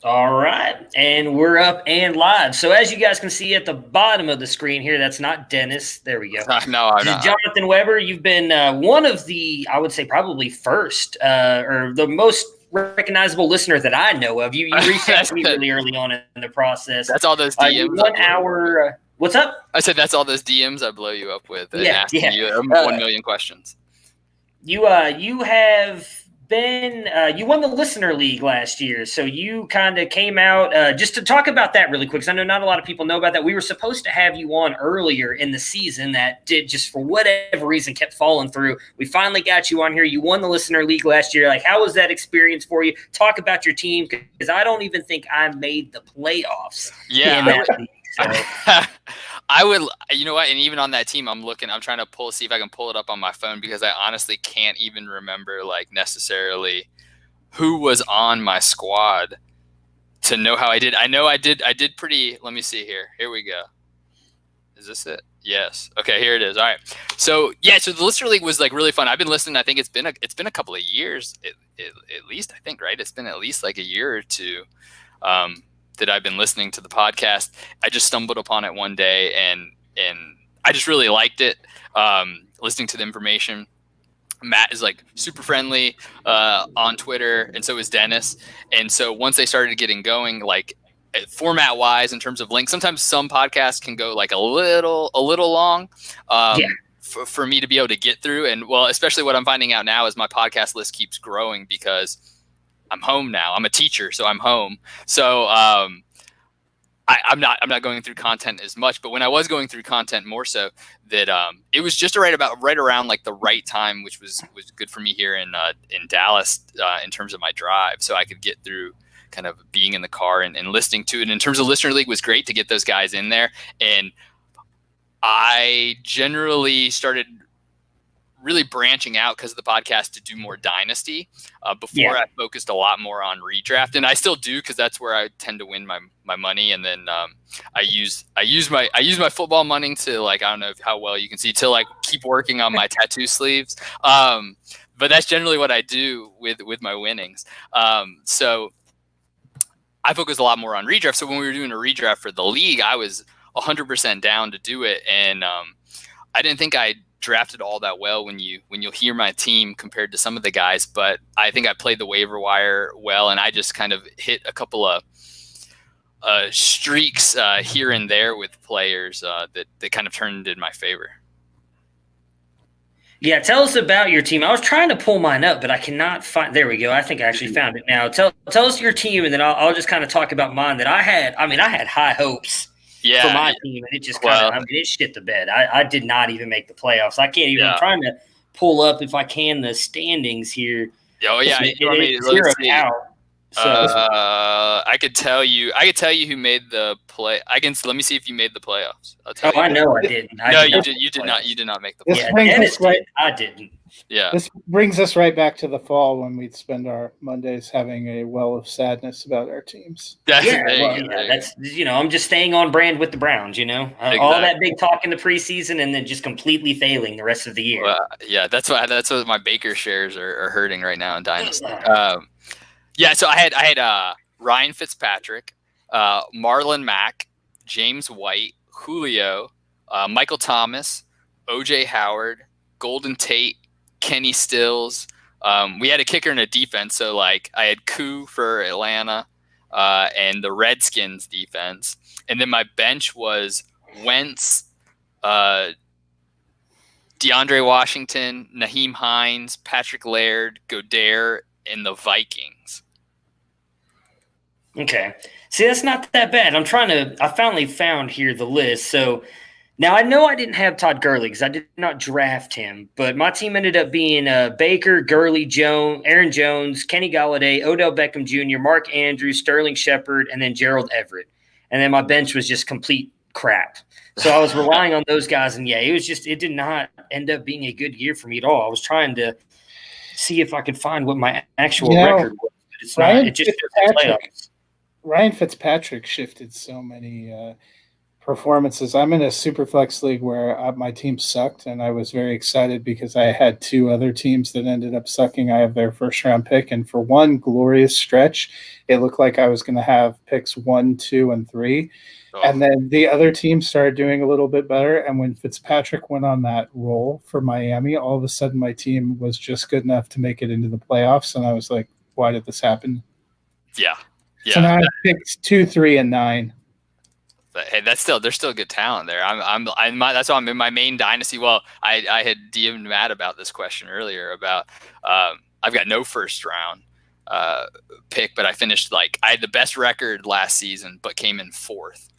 All right, and we're up and live. So as you guys can see at the bottom of the screen here, that's not Dennis. There we go. No, I'm This is not. Jonathan Weber. You've been one of the, I would say, probably first or the most recognizable listener that I know of. You reached out to me really early on in the process. That's all those DMs. 1 hour. What's up? I said that's all those DMs I blow you up with and asking you 1 million questions. You have been you won the listener league last year, so you kind of came out just to talk about that really quick, because I know not a lot of people know about that. We were supposed to have you on earlier in the season, that did just for whatever reason kept falling through. We finally got you on here. You won the listener league last year. Like, how was that experience for you? Talk about your team, because I don't even think I made the playoffs in that league. So. I would, you know what? And even on that team, I'm trying to see if I can pull it up on my phone, because I honestly can't even remember like necessarily who was on my squad to know how I did. I know I did pretty, let me see here. Here we go. Is this it? Yes. Okay, here it is. All right. So yeah, so the listener league was like really fun. I've been listening. I think it's been a couple of years at least, I think, right? It's been at least like a year or two. That I've been listening to the podcast. I just stumbled upon it one day and I just really liked it. Listening to the information. Matt is like super friendly on Twitter, and so is Dennis. And so once they started getting going, like format wise in terms of links, sometimes some podcasts can go like a little long. For me to be able to get through. And well, especially what I'm finding out now is my podcast list keeps growing because I'm home now. I'm a teacher, so I'm home. So I'm not going through content as much. But when I was going through content more so, that it was just right around like the right time, which was good for me here in Dallas in terms of my drive, so I could get through kind of being in the car and listening to it. In terms of listener league, was great to get those guys in there, and I generally started really branching out because of the podcast to do more dynasty. Before I focused a lot more on redraft, and I still do because that's where I tend to win my money. And then I use my football money to, like, I don't know how well you can see, to like keep working on my tattoo sleeves. But that's generally what I do with my winnings. So I focus a lot more on redraft. So when we were doing a redraft for the league, I was 100% down to do it, and I didn't think I drafted all that well when you'll hear my team compared to some of the guys, but I think I played the waiver wire well, and I just kind of hit a couple of streaks here and there with players that kind of turned in my favor. Yeah, tell us about your team. I was trying to pull mine up, but I cannot find. There we go. I think I actually found it now. Tell us your team, and then I'll just kind of talk about mine. That I had high hopes for my team, and it just it shit the bed. I did not even make the playoffs. I can't even. I'm trying to pull up, if I can, the standings here. Oh yeah, it's zeroed out. So I could tell you who made the play. Let me see if you made the playoffs. I'll tell you. I know I didn't. You did not. You did not make the playoffs. I didn't. Yeah. This brings us right back to the fall when we'd spend our Mondays having a well of sadness about our teams. That's I'm just staying on brand with the Browns. Exactly. All that big talk in the preseason, and then just completely failing the rest of the year. That's what my Baker shares are hurting right now in Dynasty. Yeah, so I had Ryan Fitzpatrick, Marlon Mack, James White, Julio, Michael Thomas, O.J. Howard, Golden Tate, Kenny Stills. We had a kicker and a defense, so like I had Koo for Atlanta and the Redskins defense, and then my bench was Wentz, DeAndre Washington, Naheem Hines, Patrick Laird, Goddard, and the Vikings. Okay. See, that's not that bad. I finally found here the list. So now I know I didn't have Todd Gurley because I did not draft him, but my team ended up being Baker, Gurley, Aaron Jones, Kenny Golladay, Odell Beckham Jr., Mark Andrews, Sterling Shepard, and then Gerald Everett. And then my bench was just complete crap. So I was relying on those guys, and it did not end up being a good year for me at all. I was trying to see if I could find what my actual record was, but it's not. It just playoffs. Ryan Fitzpatrick shifted so many performances. I'm in a super flex league where my team sucked, and I was very excited because I had two other teams that ended up sucking. I have their first round pick, and for one glorious stretch, it looked like I was going to have picks 1, 2, and 3. Oh. And then the other team started doing a little bit better. And when Fitzpatrick went on that roll for Miami, all of a sudden my team was just good enough to make it into the playoffs. And I was like, why did this happen? Yeah. So now I picked 2, 3, and 9. But hey, there's still good talent there. That's why I'm in my main dynasty. Well, I had DM'd Matt about this question earlier about I've got no first round pick, but I finished I had the best record last season, but came in 4th.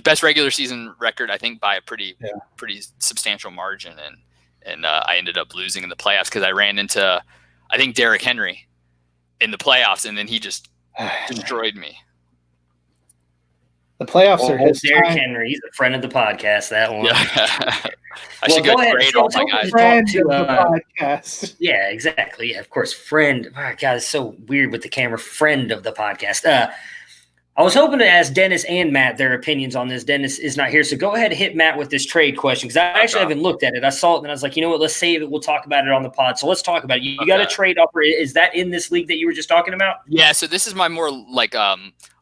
Best regular season record, I think, by a pretty substantial margin, and I ended up losing in the playoffs because I ran into, I think, Derrick Henry in the playoffs, and then he just destroyed me. The playoffs are his Derrick Henry. He's a friend of the podcast. That one. Yeah. I should go trade all my guys. Friend of the podcast. Yeah, exactly. Yeah, of course, friend. Oh, God, it's so weird with the camera. Friend of the podcast. I was hoping to ask Dennis and Matt their opinions on this. Dennis is not here, so go ahead and hit Matt with this trade question because I actually haven't looked at it. I saw it and I was like, you know what? Let's save it. We'll talk about it on the pod. So let's talk about it. You got a trade offer. Is that in this league that you were just talking about? Yeah. So this is my more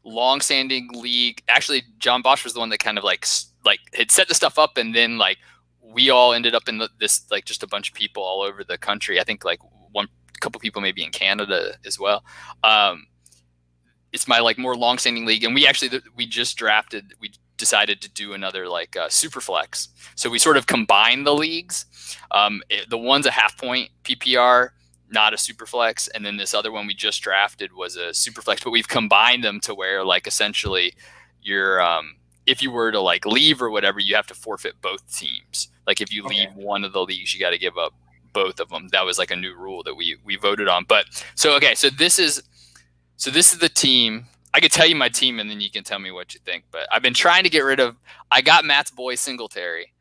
long-standing league. Actually, John Bosch was the one that kind of had set the stuff up, and then we all ended up in this just a bunch of people all over the country. I think one couple people maybe in Canada as well. It's my more long-standing league, and we just drafted. We decided to do another super flex, so we sort of combined the leagues. The one's a half point PPR, not a super flex, and then this other one we just drafted was a super flex, but we've combined them to where essentially you're if you were to leave or whatever, you have to forfeit both teams. If you leave one of the leagues, you got to give up both of them. That was a new rule that we voted on. But so this is the team. I could tell you my team, and then you can tell me what you think. But I've been trying to get rid of. I got Matt's boy Singletary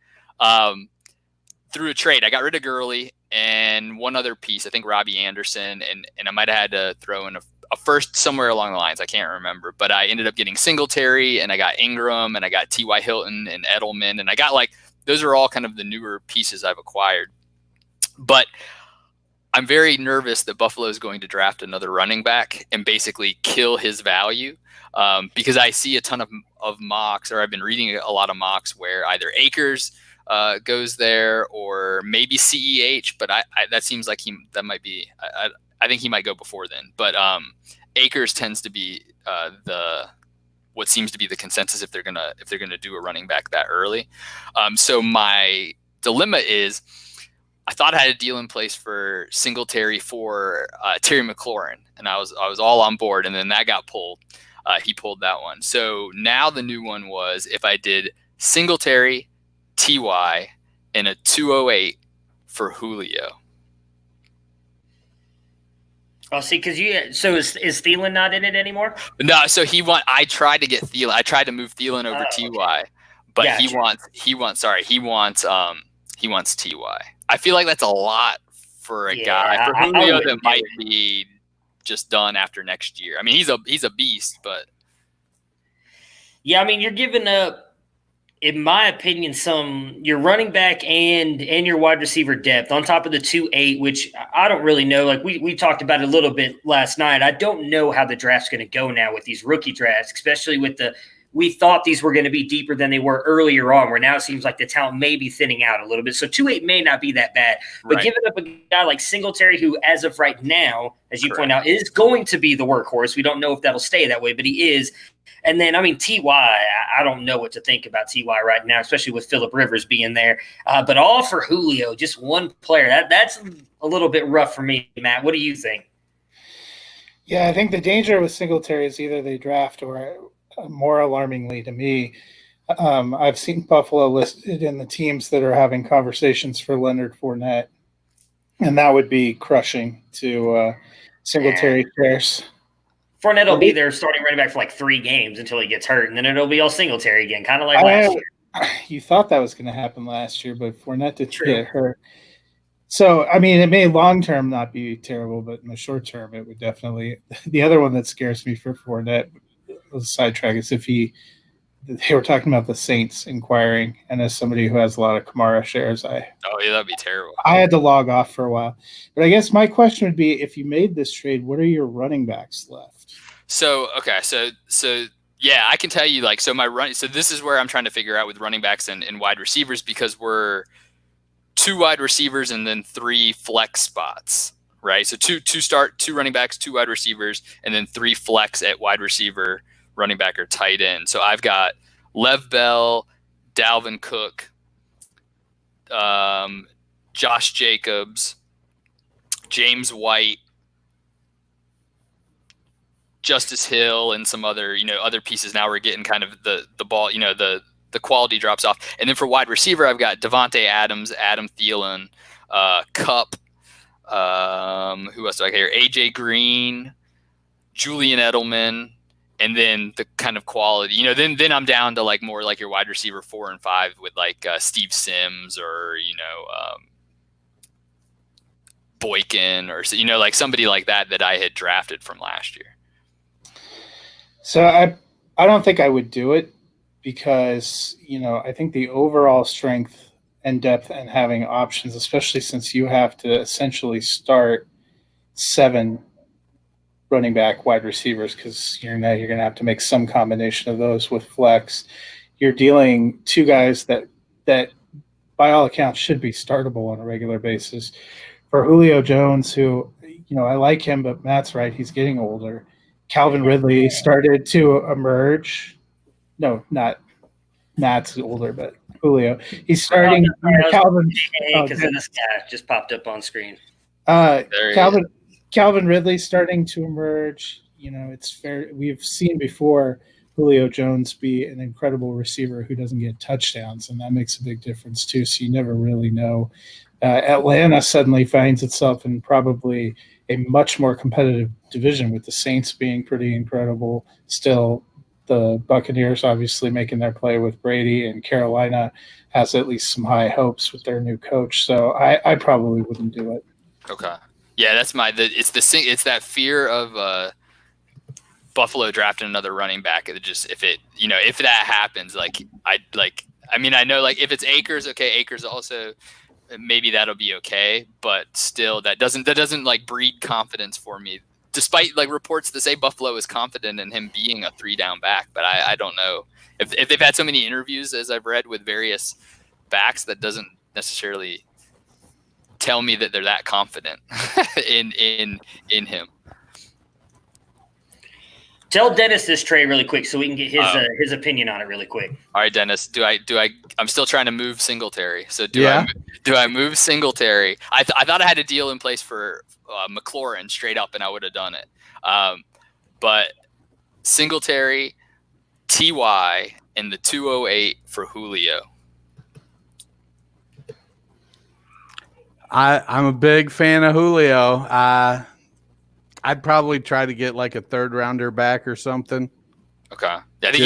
through a trade. I got rid of Gurley and one other piece. I think Robbie Anderson, and I might have had to throw in a first somewhere along the lines. I can't remember, but I ended up getting Singletary, and I got Ingram, and I got T.Y. Hilton and Edelman, and I got those are all kind of the newer pieces I've acquired. But I'm very nervous that Buffalo is going to draft another running back and basically kill his value because I see a ton of mocks, or I've been reading a lot of mocks where either Akers goes there or maybe CEH, but that seems like that might be. I think he might go before then, but Akers tends to be what seems to be the consensus if they're gonna do a running back that early. So my dilemma is, I thought I had a deal in place for Singletary for Terry McLaurin, and I was all on board, and then that got pulled. He pulled that one. So now the new one was if I did Singletary, TY, and a 208 for Julio. Oh, see, because is Thielen not in it anymore? No, so I tried to get Thielen. I tried to move Thielen over TY, but gotcha. he wants TY. I feel like that's a lot for a guy for Julio that might be just done after next year. I mean, he's a beast, but yeah, I mean, you're giving up, in my opinion, your running back and your wide receiver depth on top of the 2-8, which I don't really know. We talked about it a little bit last night. I don't know how the draft's going to go now with these rookie drafts, especially with we thought these were going to be deeper than they were earlier on, where now it seems like the talent may be thinning out a little bit. So 2-8 may not be that bad. But right. Giving up a guy like Singletary, who as of right now, as you point out, is going to be the workhorse. We don't know if that'll stay that way, but he is. And then, I mean, T.Y., I don't know what to think about T.Y. right now, especially with Phillip Rivers being there. But all for Julio, just one player. That's a little bit rough for me, Matt. What do you think? Yeah, I think the danger with Singletary is either they draft or – more alarmingly to me, I've seen Buffalo listed in the teams that are having conversations for Leonard Fournette, and that would be crushing to Singletary shares. Fournette will be there starting running back for 3 games until he gets hurt, and then it'll be all Singletary again, kind of like last year. You thought that was going to happen last year, but Fournette did get hurt. So, I mean, it may long-term not be terrible, but in the short term, it would definitely – the other one that scares me for Fournette – sidetrack is if he they were talking about the Saints inquiring, and as somebody who has a lot of Kamara shares, Oh yeah, that'd be terrible. I had to log off for a while. But I guess my question would be, if you made this trade, what are your running backs left? So yeah, I can tell you so this is where I'm trying to figure out with running backs and wide receivers, because we're 2 wide receivers and then 3 flex spots, right? So two running backs, 2 wide receivers, and then 3 flex at wide receiver, running back, or tight end. So I've got Lev Bell, Dalvin Cook, Josh Jacobs, James White, Justice Hill, and some other pieces. Now we're getting kind of the ball, the quality drops off. And then for wide receiver, I've got Devontae Adams, Adam Thielen, Kupp, who else do I hear? AJ Green, Julian Edelman, and then the kind of quality, then I'm down to like more like your wide receiver 4 and 5 with like Steve Sims or Boykin, or like somebody like that I had drafted from last year. So I don't think I would do it, because I think the overall strength and depth and having options, especially since you have to essentially start 7 running back wide receivers, because you're going to have to make some combination of those with flex. You're dealing 2 guys that by all accounts should be startable on a regular basis. For Julio Jones, who I like him, but Matt's right, he's getting older. Calvin Ridley started to emerge. No, not Matt's older, but Julio. He's starting. Calvin, because this guy just popped up on screen. Calvin Ridley starting to emerge. It's fair. We've seen before Julio Jones be an incredible receiver who doesn't get touchdowns, and that makes a big difference too. So you never really know. Atlanta suddenly finds itself in probably a much more competitive division, with the Saints being pretty incredible still. The Buccaneers obviously making their play with Brady, and Carolina has at least some high hopes with their new coach. So I probably wouldn't do it. Okay. Yeah, that's it's that fear of Buffalo drafting another running back. If that happens, I know if it's Akers, okay, Akers also, maybe that'll be okay, but still that doesn't like breed confidence for me, despite like reports that say Buffalo is confident in him being a 3-down back. But I don't know if they've had so many interviews, as I've read, with various backs, that doesn't necessarily tell me that they're that confident in him. Tell Dennis this trade really quick so we can get his opinion on it really quick. All right, Dennis. I'm still trying to move Singletary. So do I move Singletary? I thought I had a deal in place for McLaurin straight up, and I would have done it. But Singletary, TY, and the 208 for Julio. I'm a big fan of Julio. I'd probably try to get like a 3rd rounder back or something. Okay. I think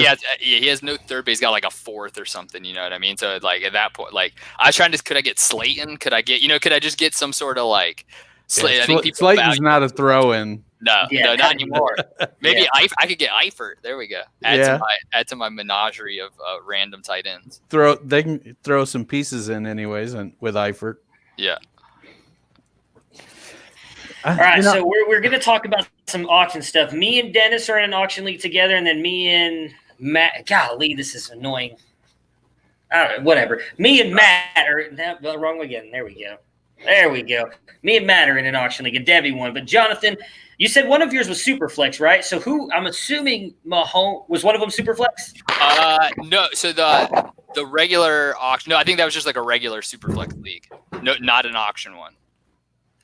he has no 3rd, but he's got like a 4th or something. You know what I mean? So like at that point, like I was trying to, could I get Slayton? Could I just get some sort of like Slayton? I think Slayton's not a throw-in. No, not anymore. Maybe I could get Eifert. There we go. Add to my menagerie of random tight ends. They can throw some pieces in anyways, and with Eifert. Yeah. All right, so we're going to talk about some auction stuff. Me and Dennis are in an auction league together, and then me and Matt. Golly, this is annoying. All right, whatever. Me and Matt are wrong again. There we go. Me and Matt are in an auction league, and Debbie won. But Jonathan, you said one of yours was Superflex, right? So I'm assuming Mahomes was one of them Superflex? No. So the regular auction. No, I think that was just like a regular Superflex league. No, not an auction one.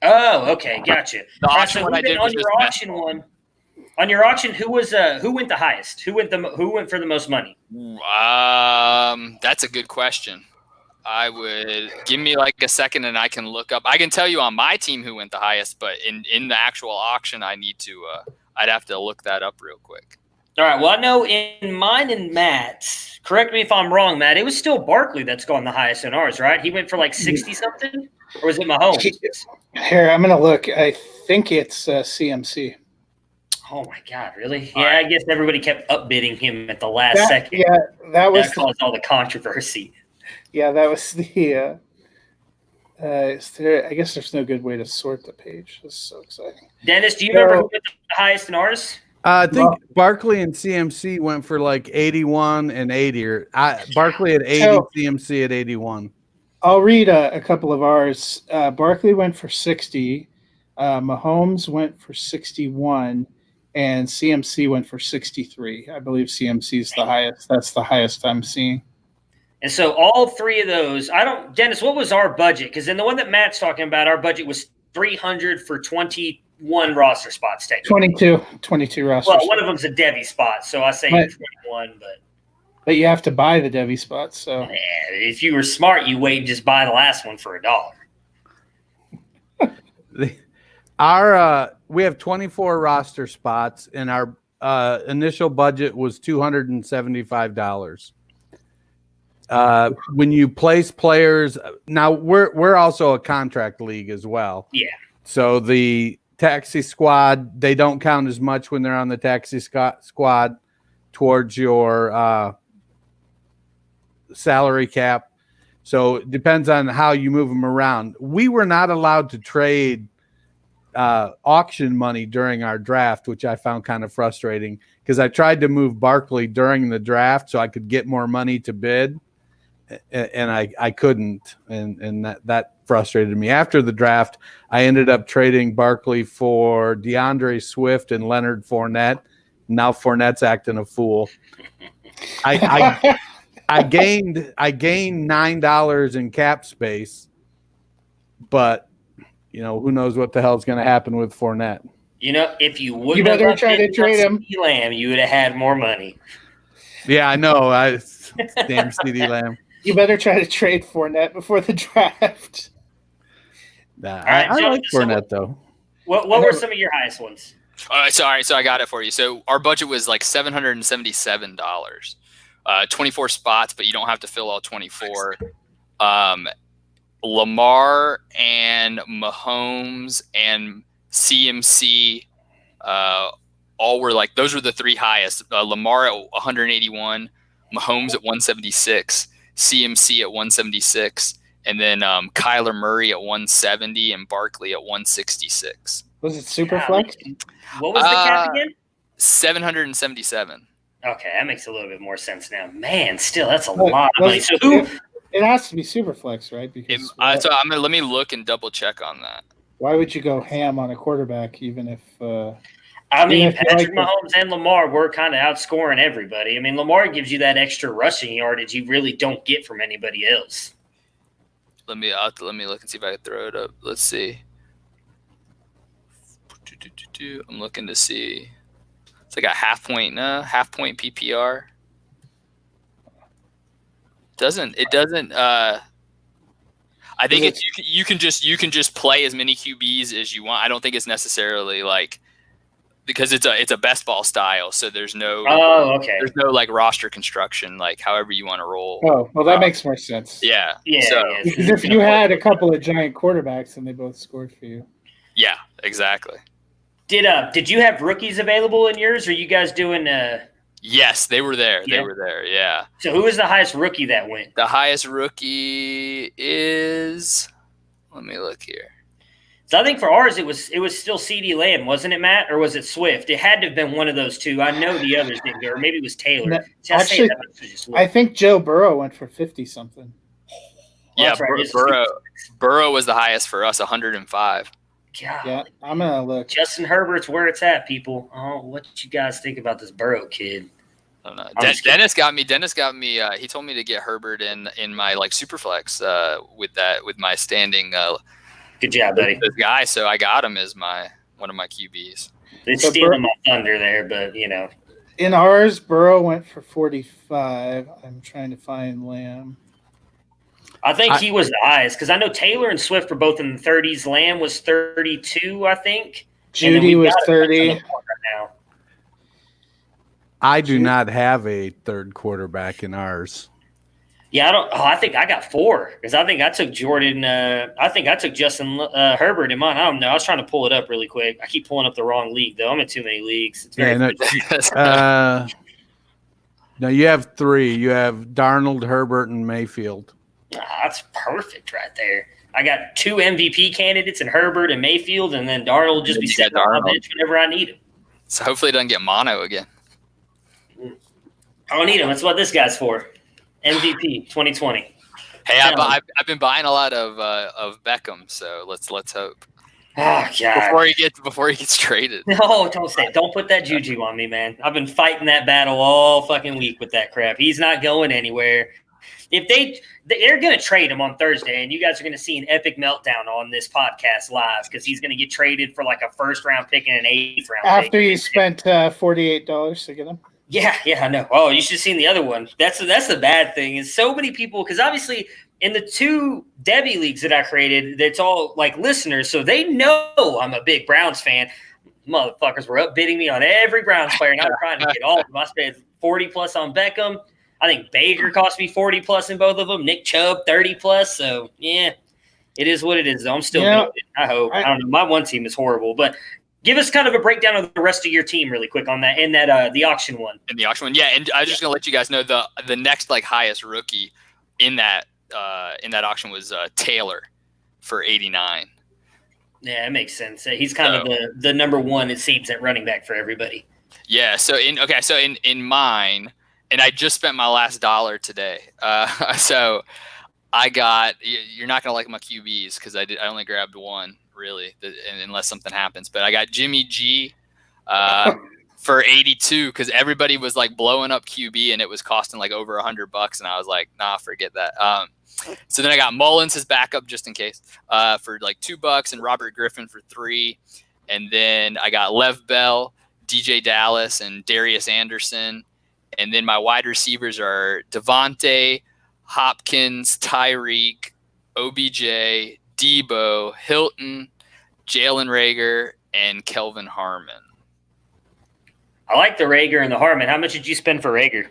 Oh, okay, gotcha. The auction one I did was your auction one. On your auction, who went the highest? Who went for the most money? That's a good question. I would give me like a second and I can look up. I can tell you on my team who went the highest, but in the actual auction, I'd have to look that up real quick. All right. Well, I know in mine and Matt's, correct me if I'm wrong, Matt, it was still Barkley that's gone the highest in ours, right? He went for like 60 something, or was it Mahomes? Here, I'm going to look. I think it's CMC. Oh my God, really? Yeah, I guess everybody kept upbidding him at the last second. Yeah, that was That caused all the controversy. yeah, that was the. I guess there's no good way to sort the page. This is so exciting. Dennis, do you remember who went the highest in ours? I think Barkley and CMC went for like 81 and 80. Or Barkley at 80, CMC at 81. I'll read a couple of ours. Barkley went for 60. Mahomes went for 61. And CMC went for 63. I believe CMC is the highest. That's the highest I'm seeing. And so all three of those, Dennis, what was our budget? Because in the one that Matt's talking about, our budget was 300 for 21 roster spots. Technically. 22 roster Well, spots. one of them's a Devy spot, so I say 21, but you have to buy the Devy spots. So if you were smart, you wait and just buy the last one for $1. We have 24 roster spots, and our initial budget was $275. When you place players, now we're also a contract league as well. Yeah. So the taxi squad, they don't count as much when they're on the taxi squad towards your salary cap. So it depends on how you move them around. We were not allowed to trade auction money during our draft, which I found kind of frustrating because I tried to move Barkley during the draft so I could get more money to bid. And I couldn't, and that frustrated me. After the draft, I ended up trading Barkley for DeAndre Swift and Leonard Fournette. Now Fournette's acting a fool. I gained $9 in cap space, but who knows what the hell's going to happen with Fournette? If you wouldn't have tried to trade him, CeeDee Lamb, you would have had more money. Yeah, I know. Damn CeeDee Lamb. You better try to trade Fournette before the draft. I like Fournette, though. What were some of your highest ones? All right, so I got it for you. So our budget was like $777. 24 spots, but you don't have to fill all 24. Lamar and Mahomes and CMC all were like, those were the three highest. Lamar at 181, Mahomes at 176, CMC at 176, and then Kyler Murray at 170 and Barkley at 166. Was it Superflex? What was the cap again? 777. Okay, that makes a little bit more sense now. Man, still, that's a lot of money. So it has to be Superflex, right? Because let me look and double check on that. Why would you go ham on a quarterback, even if? Patrick Mahomes and Lamar were kind of outscoring everybody. I mean, Lamar gives you that extra rushing yardage you really don't get from anybody else. Let me look and see if I can throw it up. Let's see. I'm looking to see. It's like a half point PPR. It doesn't. I think you can just play as many QBs as you want. I don't think it's necessarily like because it's a best ball style, so there's no there's no like roster construction, like however you want to roll. Oh, well, that makes more sense. Yeah. Because if you had a couple of giant quarterbacks and they both scored for you. Yeah, exactly. Did you have rookies available in yours? Or are you guys doing? Yes, they were there. Yeah. They were there. Yeah. So who was the highest rookie that went? The highest rookie is. Let me look here. So I think for ours it was still CeeDee Lamb, wasn't it, Matt, or was it Swift? It had to have been one of those two. I know the others didn't go, or maybe it was Taylor. Actually, I think Joe Burrow went for 50-something. Yeah, Burrow was the highest for us, 105. God. Yeah, I'm gonna look. Justin Herbert's where it's at, people. Oh, what did you guys think about this Burrow kid? I don't know. Dennis got me. He told me to get Herbert in my like Superflex with my standing. Good job, buddy. This guy, so I got him as one of my QBs. They're stealing my thunder there, but In ours, Burrow went for 45. I'm trying to find Lamb. I think he was the highest because I know Taylor and Swift were both in the 30s. Lamb was 32, I think. Judy was 30. Right now. I do not have a third quarterback in ours. Yeah, I don't. Oh, I think I got 4 because I think I took Jordan. I think I took Justin Herbert in mine. I don't know. I was trying to pull it up really quick. I keep pulling up the wrong league though. I'm in too many leagues. It's very No, you have 3. You have Darnold, Herbert, and Mayfield. That's perfect right there. I got 2 MVP candidates in Herbert and Mayfield, and then Darnold will just be sitting on my bench whenever I need him. So hopefully it doesn't get mono again. I don't need him. That's what this guy's for. MVP 2020. Hey, I've been buying a lot of Beckham, so let's hope. Oh God! Before he gets traded. No, don't say it. Don't put that juju on me, man. I've been fighting that battle all fucking week with that crap. He's not going anywhere. If they're going to trade him on Thursday, and you guys are going to see an epic meltdown on this podcast live because he's going to get traded for like a 1st round pick and an 8th round after pick. you spent $48 to get him. Yeah, I know. Oh, you should have seen the other one. That's the bad thing is so many people because obviously in the 2 Debbie leagues that I created, it's all like listeners, so they know I'm a big Browns fan. Motherfuckers were upbidding me on every Browns player, and I'm trying to get all of them. I spent 40 plus on Beckham. I think Baker cost me 40 plus in both of them. Nick Chubb 30 plus. So yeah, it is what it is. Though I'm still good. I hope. I don't know. My one team is horrible, but give us kind of a breakdown of the rest of your team really quick on that in that the auction one. In the auction one, yeah. And I was just gonna let you guys know the next like highest rookie in that auction was Taylor for 89. Yeah, it makes sense. He's kind of the number 1 it seems at running back for everybody. Yeah. So in mine. And I just spent my last dollar today. So I got – you're not going to like my QBs because I only grabbed 1, really, unless something happens. But I got Jimmy G for 82 because everybody was, like, blowing up QB, and it was costing, like, over $100. And I was like, nah, forget that. So then I got Mullins, his backup, just in case, for, like, $2, and Robert Griffin for 3. And then I got Lev Bell, DJ Dallas, and Darius Anderson. And then my wide receivers are Devontae, Hopkins, Tyreek, OBJ, Debo, Hilton, Jalen Reagor, and Kelvin Harmon. I like the Reagor and the Harmon. How much did you spend for Reagor?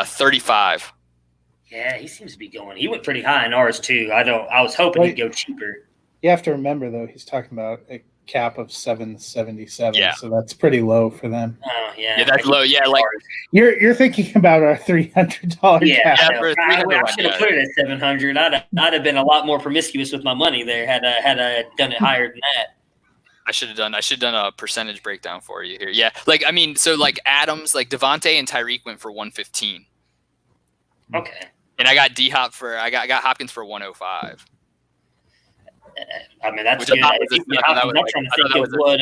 35. Yeah, he seems to be going. He went pretty high in ours too. I was hoping he'd go cheaper. You have to remember though, he's talking about a cap of 777. Yeah. So that's pretty low for them. Oh yeah. Yeah, that's low. Yeah, like you're thinking about our $300 cap. Yeah, I should have put it at 700. I'd have been a lot more promiscuous with my money there had I done it higher than that. I should have done a percentage breakdown for you here. Yeah, like I mean, so like Adams, like Devontae and Tyreek went for 115. Okay. And I got I got Hopkins for 105. I mean, that's good. I'm trying to think of what.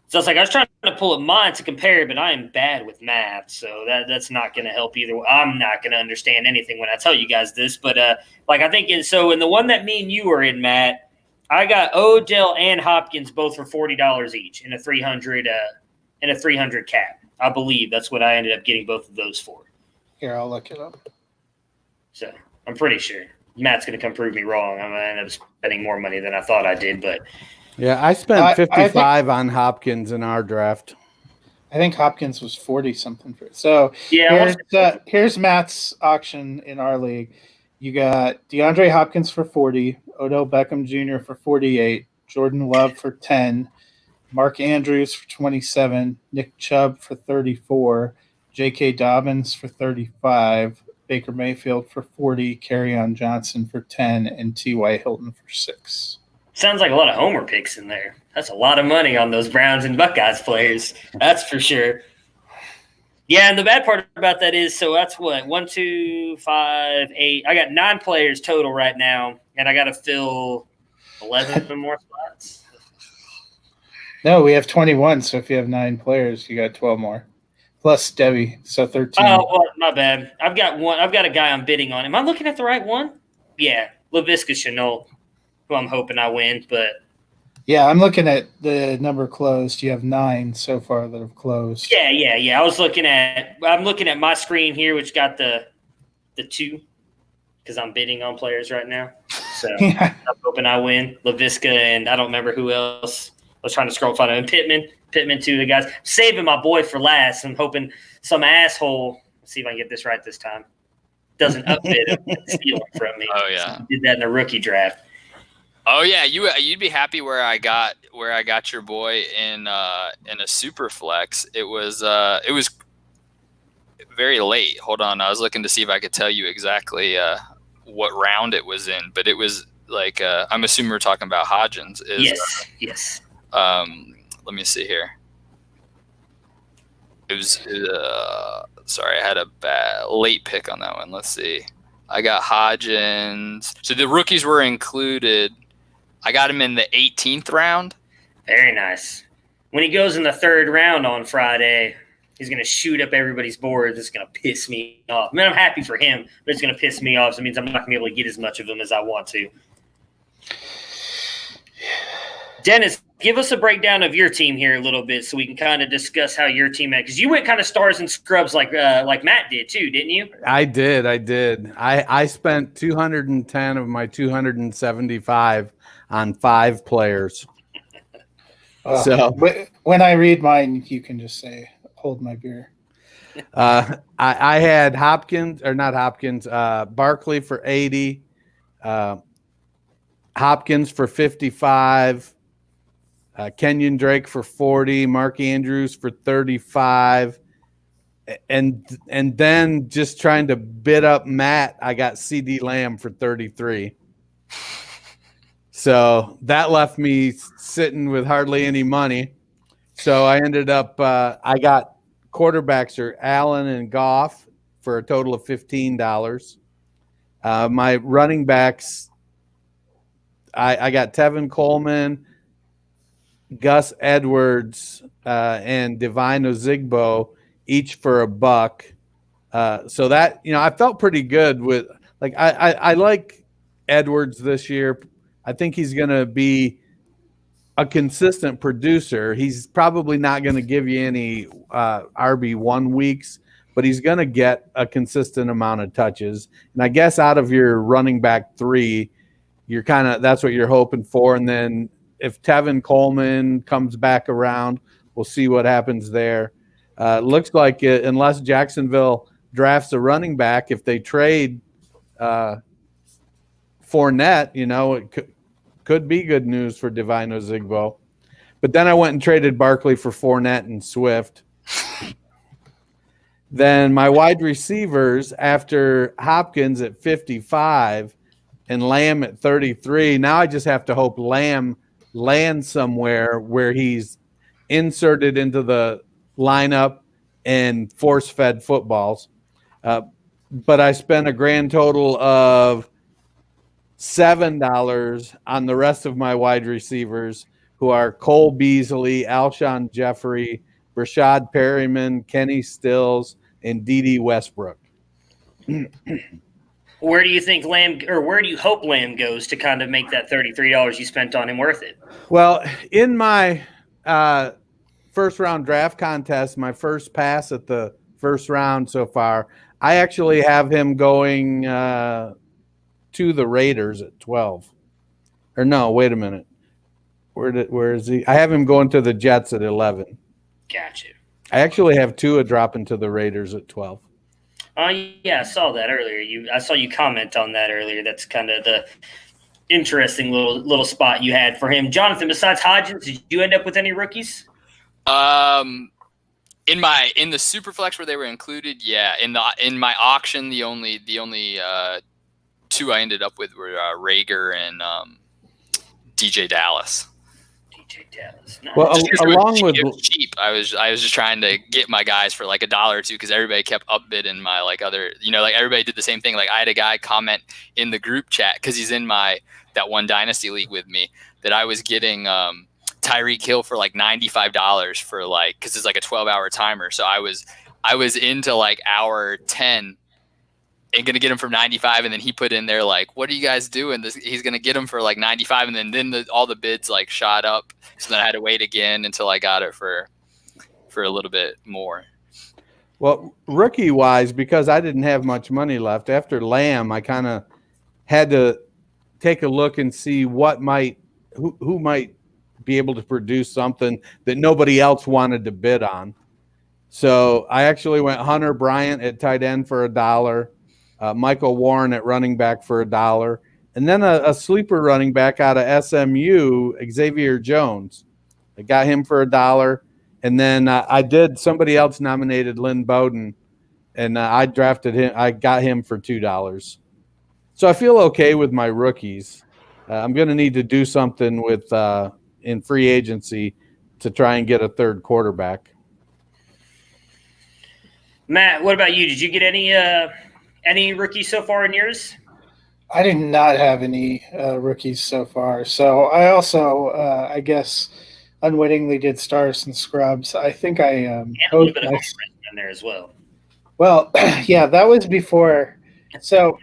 So it's like I was trying to pull up mine to compare, but I am bad with math, so that's not going to help either. I'm not going to understand anything when I tell you guys this, but like I think in the one that me and you are in, Matt, I got Odell and Hopkins both for $40 each in a 300 cap. I believe that's what I ended up getting both of those for. Here, I'll look it up. So I'm pretty sure Matt's going to come prove me wrong. I'm going to end up spending more money than I thought I did, but yeah, I spent 55 on Hopkins in our draft. I think Hopkins was 40 something for it. So yeah, here's Matt's auction in our league. You got DeAndre Hopkins for 40, Odell Beckham Jr. for 48, Jordan Love for 10, Mark Andrews for 27, Nick Chubb for 34, J.K. Dobbins for 35, Baker Mayfield for 40, Kerryon Johnson for 10, and T.Y. Hilton for 6. Sounds like a lot of homer picks in there. That's a lot of money on those Browns and Buckeyes players. That's for sure. Yeah, and the bad part about that is, so that's what, 1, 2, 5, 8. I got 9 players total right now, and I got to fill 11 more spots. No, we have 21, so if you have 9 players, you got 12 more. Plus Debbie, so 13. Oh, well, my bad. I've got a guy I'm bidding on. Am I looking at the right one? Yeah, Laviska Shenault, who I'm hoping I win, but – yeah, I'm looking at the number closed. You have 9 so far that have closed. Yeah. I'm looking at my screen here, which got the 2, because I'm bidding on players right now. So I'm hoping I win. Laviska and I don't remember who else. I was trying to scroll find him. Pittman too. The guys saving my boy for last. I'm hoping some asshole. Let's see if I can get this right this time. doesn't upbid him and steal him from me. Oh yeah, So he did that in the rookie draft. Oh yeah, you'd be happy where I got your boy in a super flex. It was very late. Hold on, I was looking to see if I could tell you exactly what round it was in, but it was like I'm assuming we're talking about Hodgins. Yes. Let me see here. It was sorry, I had a bad late pick on that one. Let's see. I got Hodgins. So the rookies were included. I got him in the 18th round. Very nice. When he goes in the 3rd round on Friday, he's going to shoot up everybody's board. It's going to piss me off. I mean, I'm happy for him, but it's going to piss me off. So it means I'm not going to be able to get as much of them as I want to. Dennis, give us a breakdown of your team here a little bit so we can kind of discuss how your team – because you went kind of stars and scrubs like Matt did too, didn't you? I did. I spent 210 of my 275 on 5 players. So when I read mine, you can just say, hold my beer. I had Barkley for 80, Hopkins for 55, Kenyon Drake for 40, Mark Andrews for 35, and then just trying to bid up Matt, I got CD Lamb for 33. So that left me sitting with hardly any money. So I ended up I got quarterbacks are Allen and Goff for a total of $15. My running backs, I got Tevin Coleman, Gus Edwards, and Divine Ozigbo, each for $1. So that, I felt pretty good with, like, I like Edwards this year. I think he's going to be a consistent producer. He's probably not going to give you any RB1 weeks, but he's going to get a consistent amount of touches. And I guess out of your running back 3, that's what you're hoping for. And then if Tevin Coleman comes back around, we'll see what happens there. Looks like unless Jacksonville drafts a running back, if they trade Fournette, it could be good news for Divine Ozigbo. But then I went and traded Barkley for Fournette and Swift. Then my wide receivers, after Hopkins at 55 and Lamb at 33, now I just have to hope Lamb lands somewhere where he's inserted into the lineup and force-fed footballs. But I spent a grand total of $7 on the rest of my wide receivers, who are Cole Beasley, Alshon Jeffrey, Rashad Perryman, Kenny Stills, and Dede Westbrook. Where do you think where do you hope Lamb goes to kind of make that $33 you spent on him worth it? Well, in my first round draft contest, my first pass at the first round so far, I actually have him going to the Raiders at 12. Or no, wait a minute. Where is he? I have him going to the Jets at 11. Gotcha. I actually have Tua dropping to the Raiders at 12. Yeah, I saw that earlier. I saw you comment on that earlier. That's kind of the interesting little spot you had for him. Jonathan, besides Hodgins, did you end up with any rookies? In the Superflex where they were included, yeah. In my auction, the only 2 I ended up with were Rager and DJ Dallas. Nice. Well, along with cheap, I was just trying to get my guys for like $1 or $2 because everybody kept upbidding my other, everybody did the same thing. Like I had a guy comment in the group chat because he's in that one dynasty league with me that I was getting Tyreek Hill for like $95 for because it's like a 12-hour timer. So I was into like hour 10. And gonna get him for 95, and then he put in there like, "What are you guys doing?" He's gonna get him for like 95, and then all the bids like shot up. So then I had to wait again until I got it for a little bit more. Well, rookie wise, because I didn't have much money left after Lamb, I kind of had to take a look and see who might be able to produce something that nobody else wanted to bid on. So I actually went Hunter Bryant at tight end for $1. Michael Warren at running back for $1, and then a sleeper running back out of SMU, Xavier Jones. I got him for $1, and then somebody else nominated Lynn Bowden, and I drafted him. I got him for $2. So I feel okay with my rookies. I'm going to need to do something with in free agency to try and get a third quarterback. Matt, what about you? Did you get any rookies so far in yours? I did not have any rookies so far. So I also, I guess, unwittingly did stars and scrubs. I think I and a little bit of in there as well. Well, yeah, that was before. So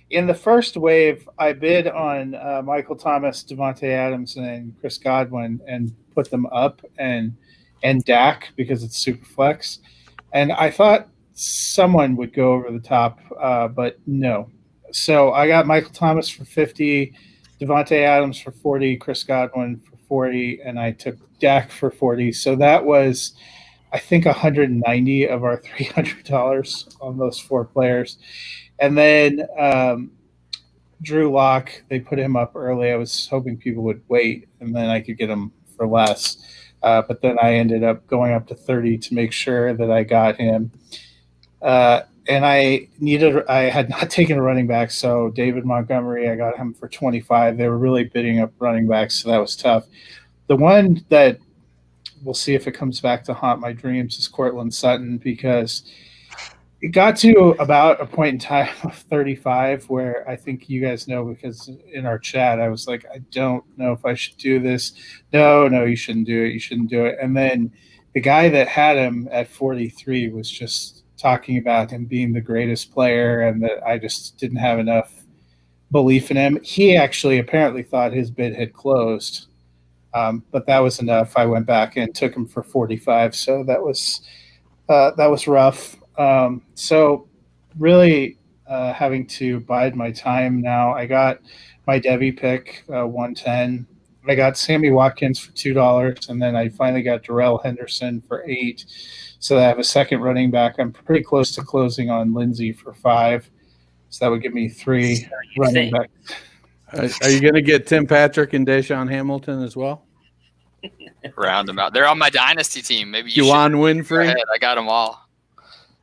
in the first wave, I bid on Michael Thomas, Devontae Adams, and Chris Godwin, and put them up, and Dak because it's super flex. And I thought someone would go over the top, but no. So I got Michael Thomas for 50, Devontae Adams for 40, Chris Godwin for 40, and I took Dak for 40. So that was, I think, 190 of our $300 on those 4 players. And then Drew Lock, they put him up early. I was hoping people would wait, and then I could get him for less. But then I ended up going up to 30 to make sure that I got him. And I had not taken a running back, so David Montgomery, I got him for 25. They were really bidding up running backs, so that was tough. The one that we'll see if it comes back to haunt my dreams is Cortland Sutton, because it got to about a point in time of 35 where I think you guys know, because in our chat I was like, I don't know if I should do this. No, you shouldn't do it. You shouldn't do it. And then the guy that had him at 43 was just talking about him being the greatest player, and that I just didn't have enough belief in him. He actually apparently thought his bid had closed, but that was enough. I went back and took him for 45, so that was rough. So really having to bide my time now. I got my Debbie pick, 110. I got Sammy Watkins for $2, and then I finally got Darrell Henderson for $8. So I have a second running back. I'm pretty close to closing on Lindsey for $5. So that would give me 3 running backs. Are you going to get Tim Patrick and Deshaun Hamilton as well? Round them out. They're on my dynasty team. Maybe you Juwan Winfrey. I got them all.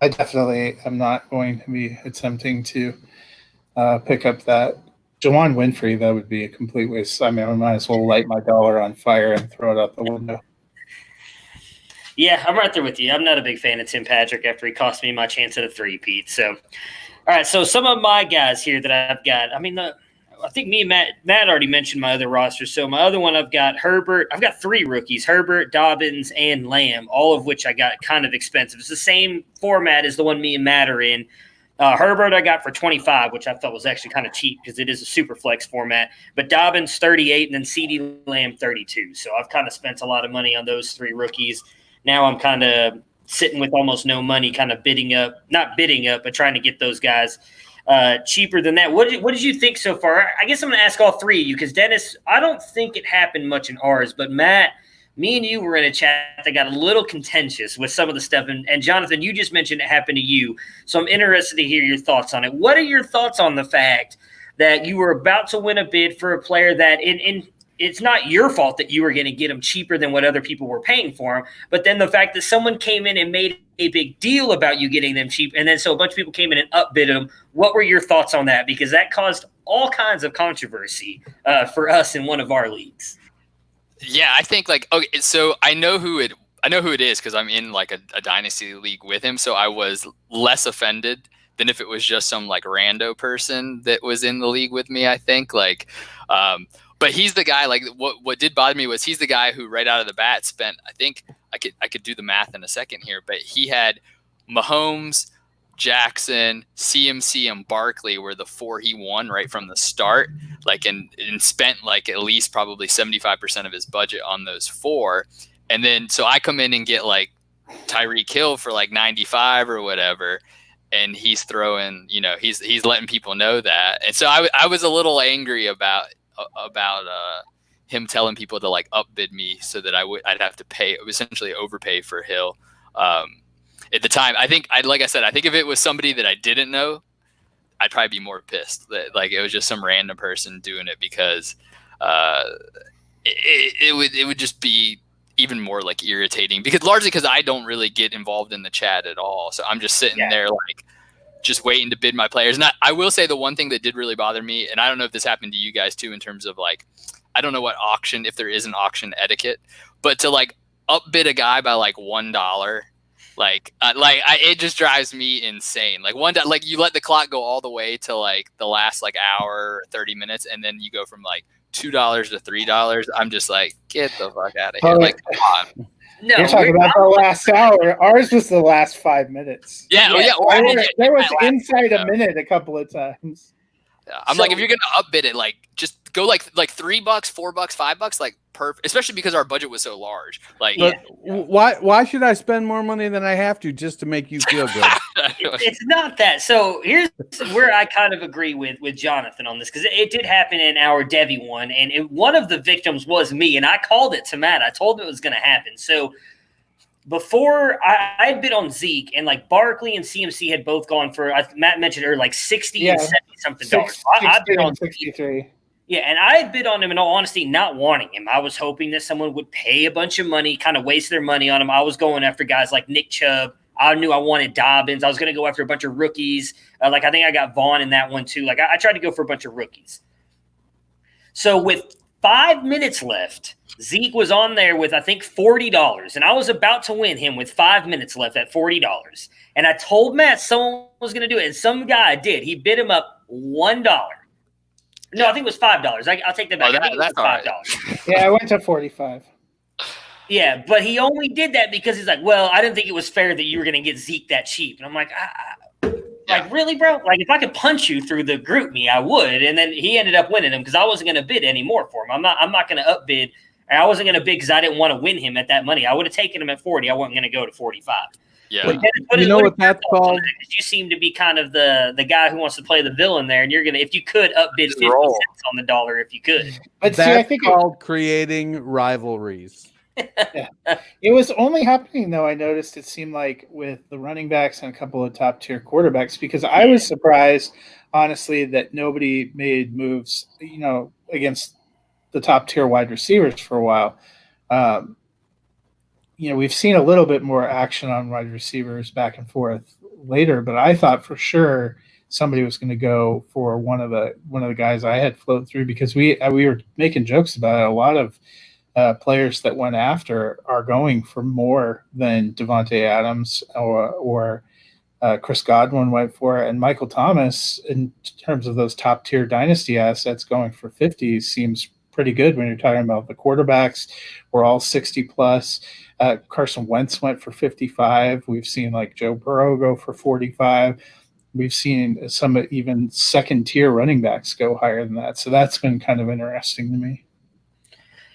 I definitely am not going to be attempting to pick up that. Juwan Winfrey, that would be a complete waste. I mean, I might as well light my dollar on fire and throw it out the window. Yeah, I'm right there with you. I'm not a big fan of Tim Patrick after he cost me my chance at a 3-peat. So, all right, so some of my guys here that I've got, I mean, I think me and Matt already mentioned my other roster. So my other one, I've got Herbert. I've got 3 rookies, Herbert, Dobbins, and Lamb, all of which I got kind of expensive. It's the same format as the one me and Matt are in. Herbert I got for 25, which I thought was actually kind of cheap because it is a super flex format. But Dobbins 38, and then CeeDee Lamb 32. So I've kind of spent a lot of money on those 3 rookies. Now I'm kind of sitting with almost no money, kind of not bidding up, but trying to get those guys cheaper than that. What did you think so far? I guess I'm going to ask all 3 of you, because Dennis, I don't think it happened much in ours, but Matt, me and you were in a chat that got a little contentious with some of the stuff. And Jonathan, you just mentioned it happened to you. So I'm interested to hear your thoughts on it. What are your thoughts on the fact that you were about to win a bid for a player that it's not your fault that you were going to get him cheaper than what other people were paying for him, but then the fact that someone came in and made a big deal about you getting them cheap, and then so a bunch of people came in and upbid them. What were your thoughts on that? Because that caused all kinds of controversy for us in one of our leagues. Yeah, I think okay, so I know who it is because I'm in like a dynasty league with him, so I was less offended than if it was just some like rando person that was in the league with me. I think but he's the guy. Like what did bother me was he's the guy who right out of the bat spent. I think I could do the math in a second here, but he had Mahomes, Jackson, CMC, and Barkley were the 4 he won right from the start. And spent like at least probably 75% of his budget on those 4. And then so I come in and get like Tyreek Hill for like 95 or whatever. And he's throwing, he's letting people know that. And so I was a little angry about him telling people to like upbid me so that I'd have to essentially overpay for Hill. At the time, I think if it was somebody that I didn't know, I'd probably be more pissed that like it was just some random person doing it, because it would just be even more like irritating, because largely because I don't really get involved in the chat at all. So I'm just sitting there like just waiting to bid my players. And I will say the one thing that did really bother me, and I don't know if this happened to you guys too, in terms of like, I don't know what auction, if there is an auction etiquette, but to like upbid a guy by like $1, it just drives me insane. Like like you let the clock go all the way to like the last like hour, 30 minutes, and then you go from like $2 to $3. I'm just like, get the fuck out of here. Like, come on. No, you're talking about the last hour. Ours was the last 5 minutes. Yeah. There was inside a minute a couple of times. I'm like, if you're going to upbid it, like just go like $3, $4, $5, like perfect, especially because our budget was so large. Like, why should I spend more money than I have to just to make you feel good? It's not that. So here's where I kind of agree with Jonathan on this, because it did happen in our Devi one, and one of the victims was me, and I called it to Matt. I told him it was going to happen. So before I had bid on Zeke, and like Barkley and CMC had both gone for, Matt mentioned earlier, like 60 and 70 something dollars. I bid on 63. Yeah, and I had bid on him, in all honesty, not wanting him. I was hoping that someone would pay a bunch of money, kind of waste their money on him. I was going after guys like Nick Chubb. I knew I wanted Dobbins. I was going to go after a bunch of rookies. I think I got Vaughn in that one too. Like I tried to go for a bunch of rookies. So with 5 minutes left, Zeke was on there with, I think, $40, and I was about to win him with 5 minutes left at $40. And I told Matt someone was going to do it, and some guy did. He bid him up $1. No, I think it was $5. I'll take that back. I think it was $5. Right. Yeah, I went to 45. Yeah, but he only did that because he's like, well, I didn't think it was fair that you were going to get Zeke that cheap. And I'm like, like, really, bro? Like, if I could punch you through the group me, I would. And then he ended up winning him because I wasn't going to bid anymore for him. I'm not going to upbid. And I wasn't going to bid because I didn't want to win him at that money. I would have taken him at 40. I wasn't going to go to 45. Yeah. You know what that's called? You seem to be kind of the guy who wants to play the villain there, and you're gonna, if you could, upbid 50 cents on the dollar if you could. But that's I think called creating rivalries. Yeah. It was only happening, though, I noticed, it seemed like, with the running backs and a couple of top-tier quarterbacks, because I was surprised, honestly, that nobody made moves, against the top-tier wide receivers for a while. We've seen a little bit more action on wide receivers back and forth later, but I thought for sure somebody was going to go for one of the guys I had floated through, because we were making jokes about it. A lot of players that went after are going for more than Devontae Adams or Chris Godwin went for, and Michael Thomas, in terms of those top tier dynasty assets, going for 50 seems pretty good when you're talking about the quarterbacks. We're all 60 plus. Carson Wentz went for 55. We've seen like Joe Burrow go for 45. We've seen some even second tier running backs go higher than that. So that's been kind of interesting to me.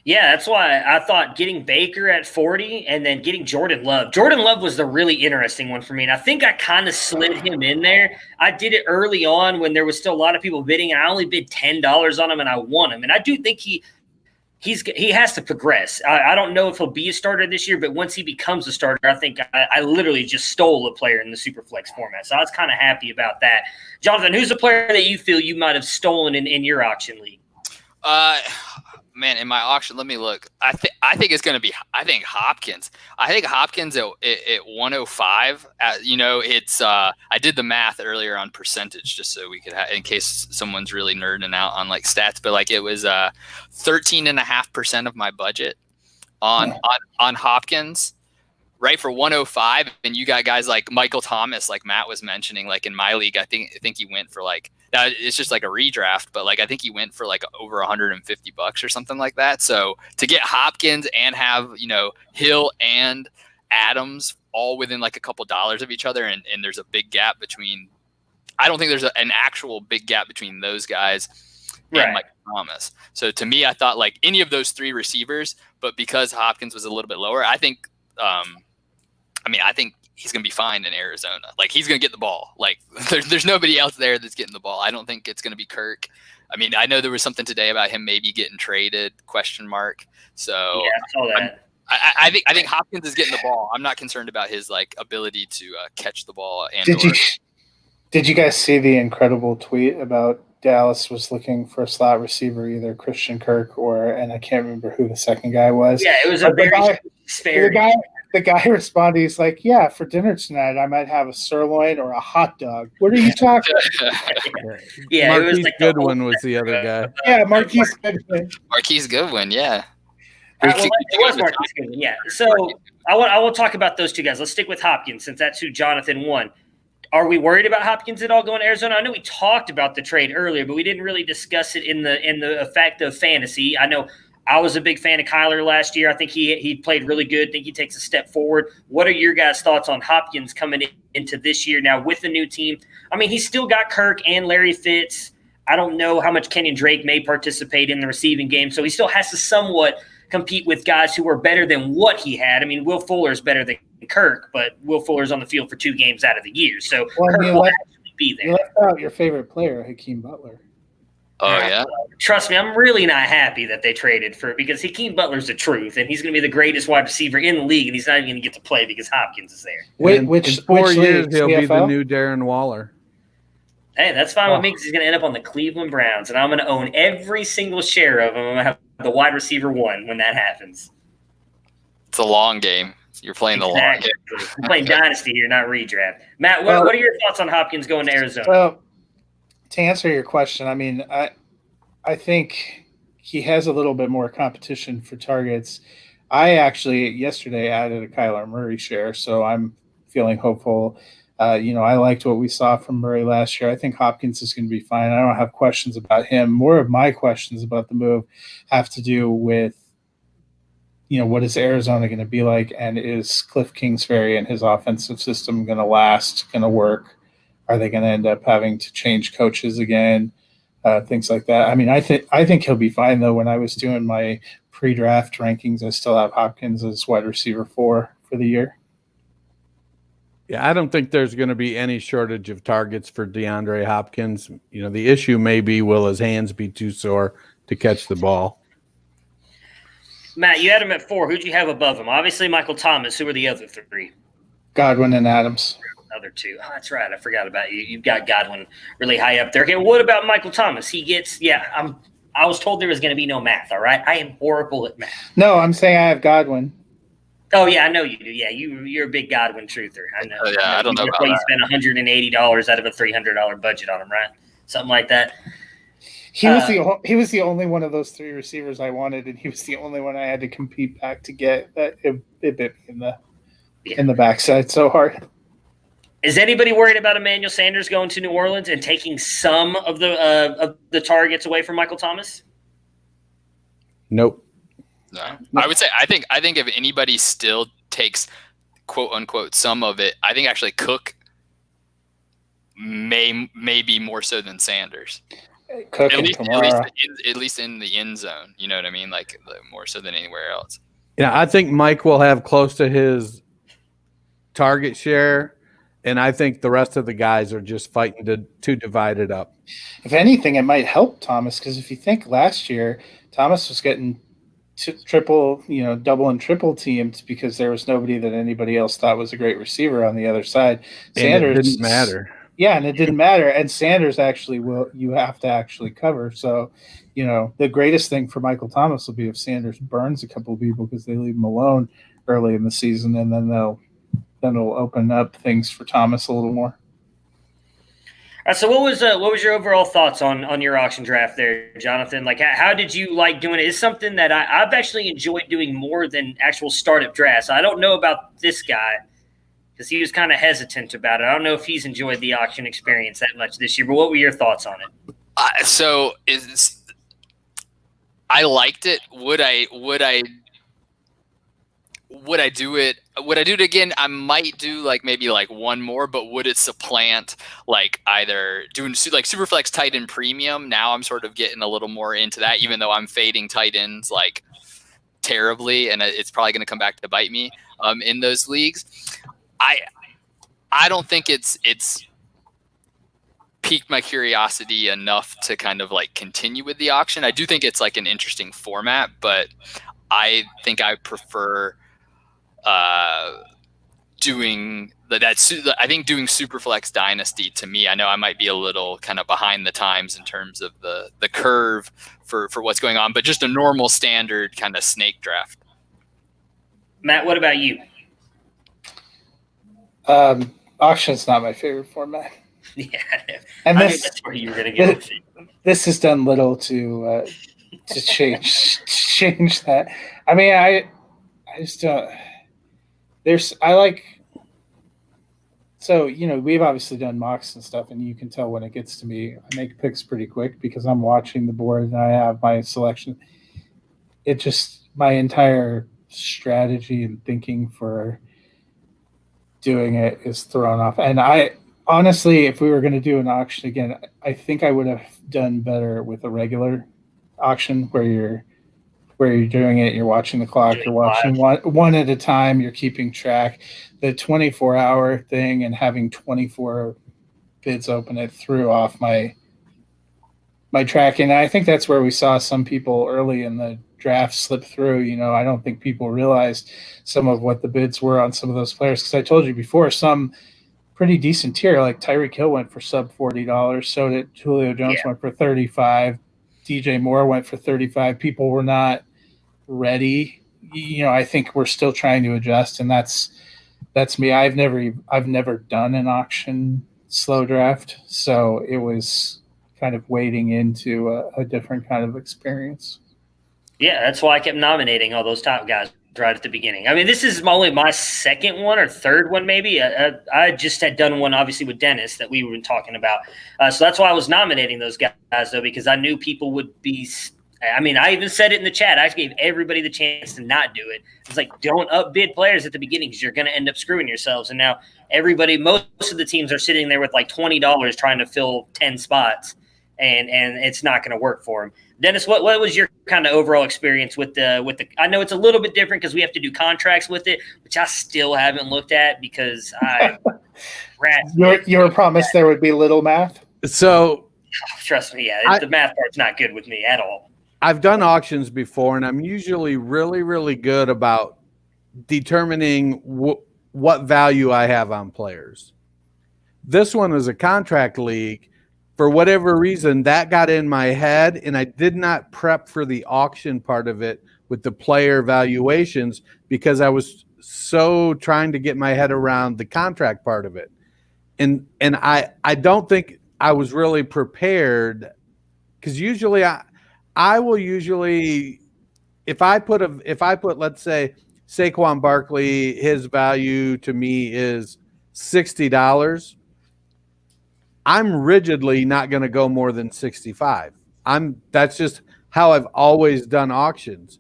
Yeah, that's why I thought getting Baker at 40 and then getting Jordan Love. Jordan Love was the really interesting one for me. And I think I kind of slid him in there. I did it early on when there was still a lot of people bidding, and I only bid $10 on him, and I won him. And I do think he has to progress. I don't know if he'll be a starter this year, but once he becomes a starter, I think I literally just stole a player in the Superflex format. So I was kind of happy about that. Jonathan, who's a player that you feel you might have stolen in your auction league? Man, in my auction, let me look. I think it's going to be. I think Hopkins. I think Hopkins at 105. It's. I did the math earlier on percentage just so we could, in case someone's really nerding out on like stats. But like it was 13.5% of my budget on Hopkins, right, for 105. And you got guys like Michael Thomas, like Matt was mentioning, like in my league, I think he went for like. Now, it's just like a redraft, but like I think he went for like over $150 or something like that. So to get Hopkins and have Hill and Adams all within like a couple dollars of each other, and there's a big gap between. I don't think there's an actual big gap between those guys and Mike Thomas. So to me, I thought like any of those three receivers, but because Hopkins was a little bit lower, I think. I think he's going to be fine in Arizona. Like he's going to get the ball. Like there's nobody else there that's getting the ball. I don't think it's going to be Kirk. I mean, I know there was something today about him maybe getting traded ? So yeah, I saw that. I think Hopkins is getting the ball. I'm not concerned about his like ability to catch the ball. Did you guys see the incredible tweet about Dallas was looking for a slot receiver, either Christian Kirk and I can't remember who the second guy was. Yeah, it was a But very disparity. the guy responded, he's like, yeah, for dinner tonight, I might have a sirloin or a hot dog. What are you talking about? Yeah, Marquise it was like Goodwin was the other guy. Yeah, Marquise Goodwin. Marquise Goodwin, yeah. Well, it was Marquise Goodwin, yeah. So I want to talk about those two guys. Let's stick with Hopkins since that's who Jonathan won. Are we worried about Hopkins at all going to Arizona? I know we talked about the trade earlier, but we didn't really discuss it in the effect of fantasy. I know I was a big fan of Kyler last year. I think he played really good. I think he takes a step forward. What are your guys' thoughts on Hopkins coming into this year now with the new team? I mean, he's still got Kirk and Larry Fitz. I don't know how much Kenyon Drake may participate in the receiving game, so he still has to somewhat compete with guys who are better than what he had. I mean, Will Fuller's better than Kirk, but Will Fuller's on the field for 2 games out of the year, so Kirk will actually be there. You left out your favorite player, Hakeem Butler. Oh, yeah? Trust me, I'm really not happy that they traded because Hakeem Butler's the truth, and he's going to be the greatest wide receiver in the league, and he's not even going to get to play because Hopkins is there. In 4 years, he'll be the new Darren Waller. Hey, that's fine with me because he's going to end up on the Cleveland Browns, and I'm going to own every single share of him. I'm going to have the wide receiver 1 when that happens. It's a long game. You're playing the long game. I'm playing Dynasty here, not redraft. Matt, what are your thoughts on Hopkins going to Arizona? Well, to answer your question, I mean, I think he has a little bit more competition for targets. I actually yesterday added a Kyler Murray share, so I'm feeling hopeful. I liked what we saw from Murray last year. I think Hopkins is going to be fine. I don't have questions about him. More of my questions about the move have to do with, what is Arizona going to be like, and is Cliff Kingsbury and his offensive system going to last, going to work? Are they going to end up having to change coaches again? Things like that. I mean, I think he'll be fine, though. When I was doing my pre-draft rankings, I still have Hopkins as wide receiver 4 for the year. Yeah, I don't think there's going to be any shortage of targets for DeAndre Hopkins. The issue may be, will his hands be too sore to catch the ball? Matt, you had him at 4. Who'd you have above him? Obviously, Michael Thomas. Who were the other 3? Godwin and Adams. Other 2. Oh, that's right. I forgot about you. You've got Godwin really high up there. Okay, what about Michael Thomas? I was told there was going to be no math, all right? I am horrible at math. No, I'm saying I have Godwin. Oh, yeah, I know you do. Yeah, you're a big Godwin truther. I know. Oh, yeah, I don't know about you that. spent $180 out of a $300 budget on him, right? Something like that. He was the only one of those 3 receivers I wanted, and he was the only one I had to compete back to get. It bit me in the backside so hard. Is anybody worried about Emmanuel Sanders going to New Orleans and taking some of the targets away from Michael Thomas? Nope. No. I would say I think if anybody still takes quote unquote some of it, I think actually Cook may be more so than Sanders. Cook at and least in the end zone. You know what I mean? Like more so than anywhere else. Yeah, I think Mike will have close to his target share, and I think the rest of the guys are just fighting to divide it up. If anything, it might help Thomas, because if you think last year, Thomas was getting triple, double and triple teamed because there was nobody that anybody else thought was a great receiver on the other side. Sanders, it didn't matter. Yeah, and it didn't matter. And Sanders you have to actually cover. So, the greatest thing for Michael Thomas will be if Sanders burns a couple of people because they leave him alone early in the season, and then it'll open up things for Thomas a little more. All right, so what was your overall thoughts on your auction draft there, Jonathan? Like, how did you like doing it? It's something that I've actually enjoyed doing more than actual startup drafts. I don't know about this guy because he was kind of hesitant about it. I don't know if he's enjoyed the auction experience that much this year, but what were your thoughts on it? I liked it. Would I do it? Would I do it again? I might do maybe one more, but would it supplant either doing Superflex tight end premium? Now I'm sort of getting a little more into that, even though I'm fading tight ends terribly, and it's probably going to come back to bite me in those leagues. I don't think it's piqued my curiosity enough to kind of continue with the auction. I do think it's an interesting format, but I think I prefer doing I think doing Superflex Dynasty, to me, I know I might be a little kind of behind the times in terms of the curve for what's going on, but just a normal standard kind of snake draft. Matt, what about you? Auction's not my favorite format. Yeah, And I knew that's where you were going to go with it. This has done little to change that. I mean, I just don't. So, we've obviously done mocks and stuff, and you can tell when it gets to me, I make picks pretty quick because I'm watching the board and I have my selection. It just, my entire strategy and thinking for doing it is thrown off. And honestly, if we were going to do an auction again, I think I would have done better with a regular auction where you're doing it, you're watching the clock, you're watching one at a time, you're keeping track. The 24-hour thing and having 24 bids open, it threw off my tracking. And I think that's where we saw some people early in the draft slip through. I don't think people realized some of what the bids were on some of those players. Because I told you before, some pretty decent tier, like Tyreek Hill went for sub $40. So did Julio Jones went for $35. DJ Moore went for $35. People were not ready. I think we're still trying to adjust, and that's me. I've never done an auction slow draft, so it was kind of wading into a different kind of experience. Yeah, that's why I kept nominating all those top guys right at the beginning. I mean, this is only my second one or third one, maybe. I just had done one, obviously, with Dennis that we were talking about. So that's why I was nominating those guys, though, because I knew people would be – I mean, I even said it in the chat. I gave everybody the chance to not do it. It's like, don't upbid players at the beginning because you're going to end up screwing yourselves. And now most of the teams are sitting there with like $20 trying to fill 10 spots, and it's not going to work for them. Dennis, what was your kind of overall experience with the? I know it's a little bit different because we have to do contracts with it, which I still haven't looked at because I you were promised there would be little math. So trust me, yeah, the math part's not good with me at all. I've done auctions before, and I'm usually really, really good about determining what value I have on players. This one is a contract league. For whatever reason, that got in my head, and I did not prep for the auction part of it with the player valuations because I was so trying to get my head around the contract part of it. And I don't think I was really prepared because usually I will usually if I put let's say Saquon Barkley, his value to me is $60. I'm rigidly not going to go more than 65. That's just how I've always done auctions.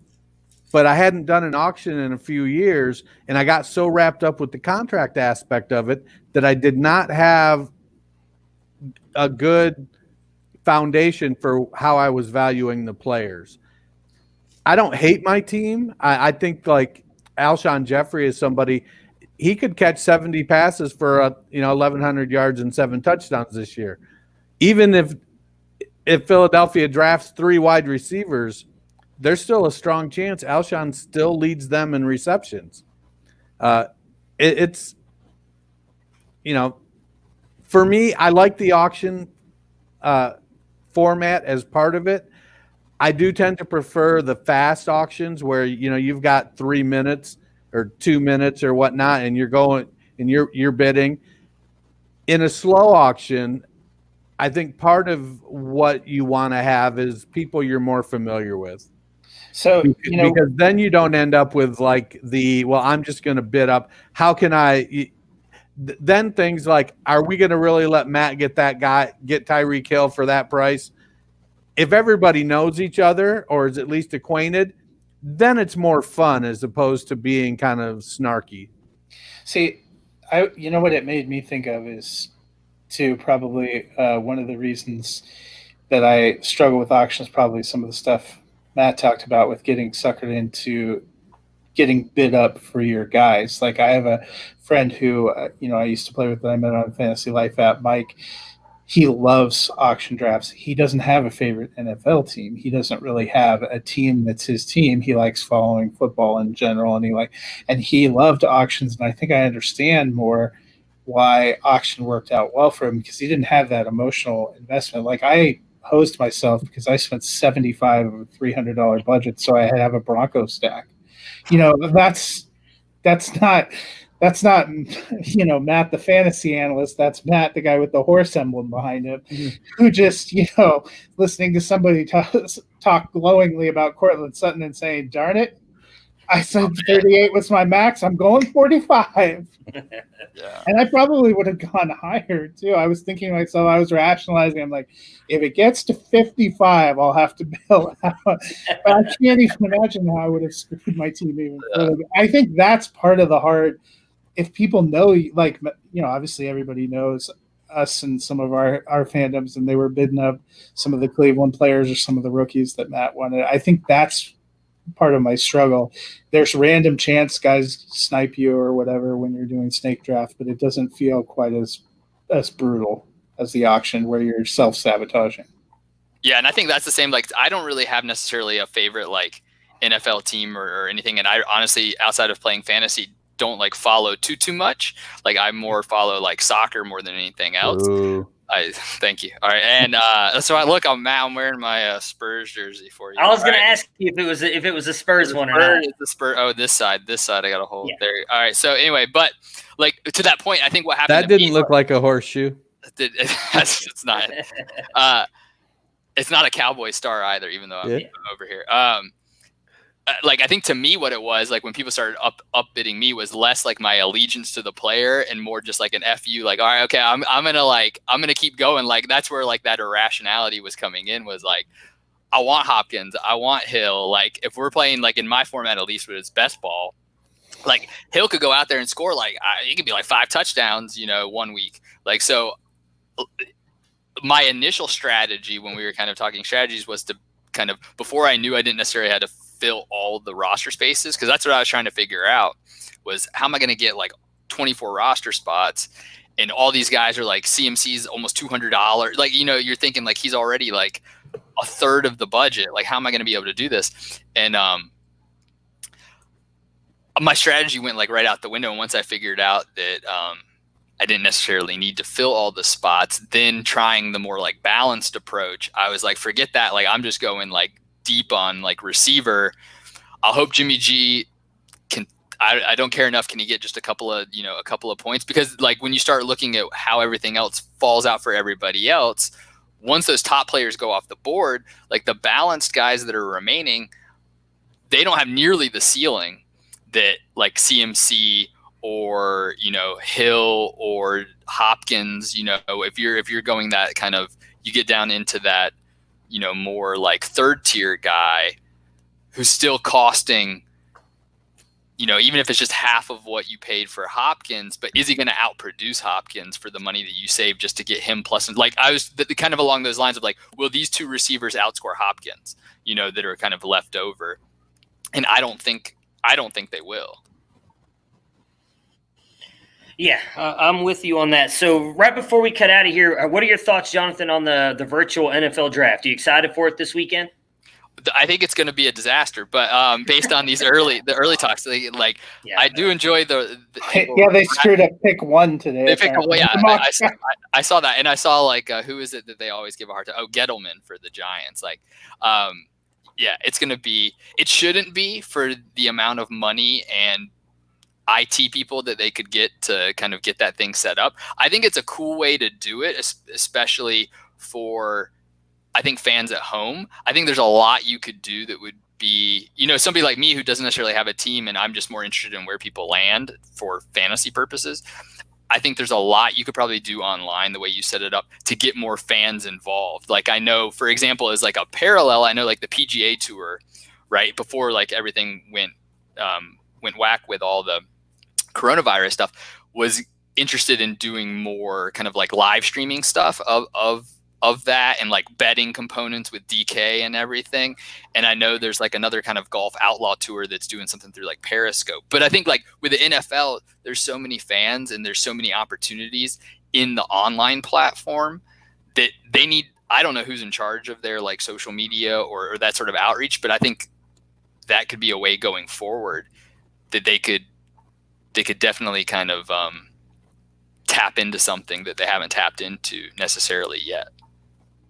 But I hadn't done an auction in a few years, and I got so wrapped up with the contract aspect of it that I did not have a good foundation for how I was valuing the players. I don't hate my team. I think like Alshon Jeffrey is somebody, he could catch 70 passes for 1,100 yards and 7 touchdowns this year. Even if Philadelphia drafts 3 wide receivers, there's still a strong chance Alshon still leads them in receptions. It's for me, I like the auction format as part of it. I do tend to prefer the fast auctions where you've got 3 minutes or 2 minutes or whatnot, and you're going and you're bidding. In a slow auction, I think part of what you want to have is people you're more familiar with. So because then you don't end up with like I'm just going to bid up. How can I? Then things like, are we going to really let Matt get Tyreek Hill for that price? If everybody knows each other or is at least acquainted, then it's more fun as opposed to being kind of snarky. See, what it made me think of is probably one of the reasons that I struggle with auctions, probably some of the stuff Matt talked about with getting suckered into getting bid up for your guys. Like I have a friend who, I used to play with that I met on Fantasy Life app, Mike. he loves auction drafts. He doesn't have a favorite NFL team. He doesn't really have a team that's his team. He likes following football in general, and he loved auctions. And I think I understand more why auction worked out well for him, because he didn't have that emotional investment. Like, I hosed myself because I spent $75 of a $300 budget, so I had to have a Bronco stack. That's not Matt the fantasy analyst. That's Matt, the guy with the horse emblem behind him, who just listening to somebody talk glowingly about Cortland Sutton and saying, darn it, I said 38 was my max, I'm going 45. Yeah. And I probably would have gone higher too. I was thinking to myself, I was rationalizing, I'm like, if it gets to 55, I'll have to bail out. But I can't even imagine how I would have screwed my team even further. I think that's part of the hard. If people know, obviously everybody knows us and some of our fandoms, and they were bidding up some of the Cleveland players or some of the rookies that Matt wanted. I think that's part of my struggle. There's random chance guys snipe you or whatever when you're doing snake draft, but it doesn't feel quite as brutal as the auction where you're self-sabotaging. Yeah, and I think that's the same. Like, I don't really have necessarily a favorite like NFL team or anything, and I honestly, outside of playing fantasy, don't like follow too much. Like, I more follow like soccer more than anything else. Ooh. Thank you. All right, and so I'm wearing my Spurs jersey for you. I was going to ask you if it was a Spurs one or not. The Spurs. Oh, this side. I got a hold there. All right. So anyway, but like to that point, I think what happened. That didn't look like a horseshoe. It's not. It's not a cowboy star either, even though I'm over here. Like, I think to me what it was, like, when people started upbidding me was less like my allegiance to the player and more just like an FU, like, all right, okay, I'm gonna keep going. Like, that's where like that irrationality was coming in, was like, I want Hopkins, I want Hill. Like, if we're playing like in my format, at least with his best ball, like Hill could go out there and score like it could be like 5 touchdowns, 1 week. Like, so my initial strategy when we were kind of talking strategies was to kind of, before I knew I didn't necessarily have to fill all the roster spaces, because that's what I was trying to figure out, was how am I going to get like 24 roster spots, and all these guys are like CMC's almost $200. Like, you're thinking like he's already like a third of the budget. Like, how am I going to be able to do this? And my strategy went like right out the window. And once I figured out that I didn't necessarily need to fill all the spots, then trying the more like balanced approach, I was like, forget that. Like, I'm just going like deep on like receiver. I'll hope Jimmy G can, I don't care enough. Can he get just a couple of points? Because like, when you start looking at how everything else falls out for everybody else, once those top players go off the board, like the balanced guys that are remaining, they don't have nearly the ceiling that like CMC or, Hill or Hopkins, if you're going that kind of, you get down into that, more like third tier guy who's still costing, even if it's just half of what you paid for Hopkins, but is he going to outproduce Hopkins for the money that you save just to get him plus? Like, I was kind of along those lines of like, will these two receivers outscore Hopkins, that are kind of left over? And I don't think they will. Yeah, I'm with you on that. So right before we cut out of here, what are your thoughts, Jonathan, on the virtual NFL draft? Are you excited for it this weekend? I think it's going to be a disaster, but based on these early talks, I do enjoy the they screwed up pick 1 today. They picked I saw that, and I saw like who is it that they always give a hard time? Oh, Gettleman for the Giants. Like, it's going to be. It shouldn't be, for the amount of money and IT people that they could get to kind of get that thing set up. I think it's a cool way to do it, especially for, I think, fans at home. I think there's a lot you could do that would be, somebody like me who doesn't necessarily have a team and I'm just more interested in where people land for fantasy purposes. I think there's a lot you could probably do online, the way you set it up, to get more fans involved. Like, I know, for example, as like a parallel, I know like the PGA Tour, right before like everything went whack with all the coronavirus stuff, was interested in doing more kind of like live streaming stuff of that, and like betting components with DK and everything. And I know there's like another kind of golf outlaw tour that's doing something through like Periscope. But I think like with the NFL, there's so many fans and there's so many opportunities in the online platform that they need. I don't know who's in charge of their like social media or that sort of outreach, but I think that could be a way going forward that they could definitely kind of tap into something that they haven't tapped into necessarily yet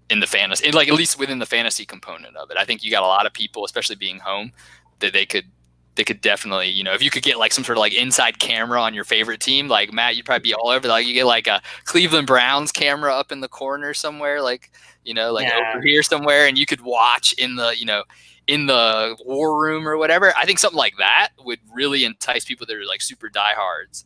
in the fantasy, like at least within the fantasy component of it. I think you got a lot of people, especially being home, that they could definitely, if you could get like some sort of like inside camera on your favorite team, like Matt, you'd probably be all over. Like you get like a Cleveland Browns camera up in the corner somewhere, like, over here somewhere, and you could watch in the, in the war room or whatever. I think something like that would really entice people that are like super diehards.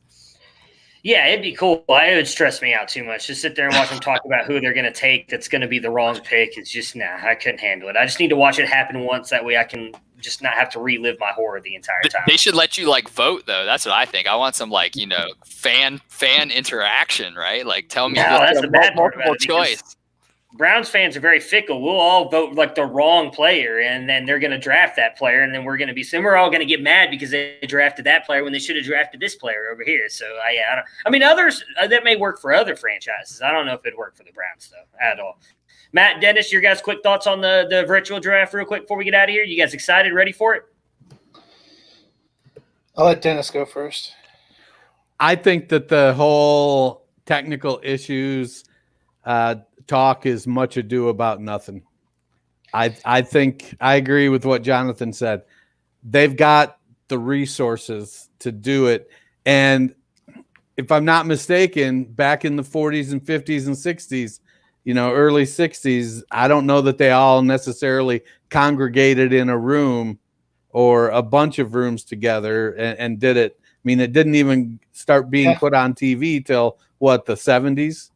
Yeah, it'd be cool. It would stress me out too much. Just sit there and watch them talk about who they're going to take that's going to be the wrong pick. It's just, I couldn't handle it. I just need to watch it happen once. That way I can just not have to relive my horror the entire time. They should let you like vote though. That's what I think. I want some like, fan interaction, right? Like tell me that's the bad part multiple choice. Browns fans are very fickle. We'll all vote like the wrong player, and then they're going to draft that player, and then we're going to be – we're all going to get mad because they drafted that player when they should have drafted this player over here. So, others that may work for other franchises. I don't know if it'd work for the Browns, though, at all. Matt, Dennis, your guys' quick thoughts on the virtual draft real quick before we get out of here? You guys excited, ready for it? I'll let Dennis go first. I think that the whole technical issues talk is much ado about nothing. I think I agree with what Jonathan said. They've got the resources to do it. And if I'm not mistaken, back in the 40s and 50s and 60s, early 60s, I don't know that they all necessarily congregated in a room or a bunch of rooms together and did it. I mean, it didn't even start being put on TV till the 70s?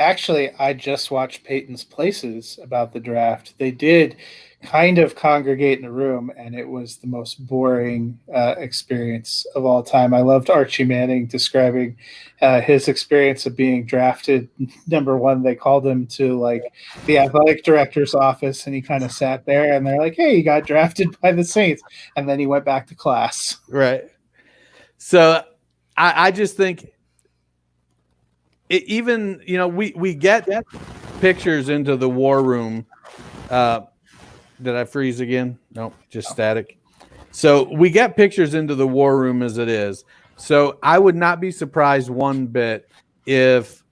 Actually, I just watched Peyton's Places about the draft. They did kind of congregate in a room, and it was the most boring experience of all time. I loved Archie Manning describing his experience of being drafted. Number one, they called him to like the athletic director's office, and he kind of sat there, and they're like, "Hey, you got drafted by the Saints," and then he went back to class. Right. So I just think. Even we get pictures into the war room. Did I freeze again? No, just static. So we get pictures into the war room as it is. So I would not be surprised one bit if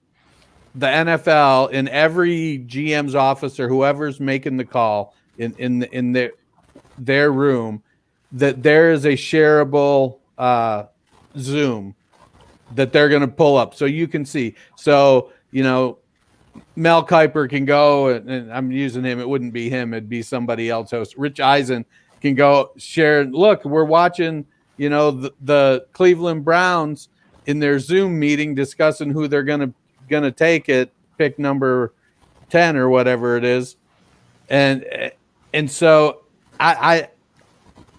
the NFL in every GM's office or whoever's making the call in their room that there is a shareable Zoom that they're going to pull up so you can see. So, Mel Kiper can go, and I'm using him. It wouldn't be him. It'd be somebody else host. Rich Eisen can go share. Look, we're watching, the Cleveland Browns in their Zoom meeting discussing who they're going to take at pick number 10 or whatever it is. And so I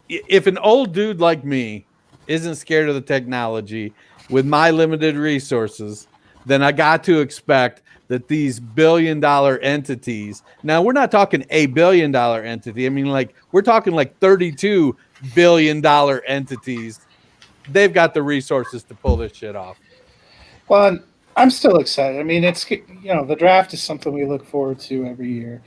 if an old dude like me isn't scared of the technology with my limited resources, then I got to expect that these billion-dollar entities. Now, we're not talking a billion-dollar entity. I mean, like we're talking like $32 billion entities. They've got the resources to pull this shit off. Well, I'm still excited. I mean, it's the draft is something we look forward to every year.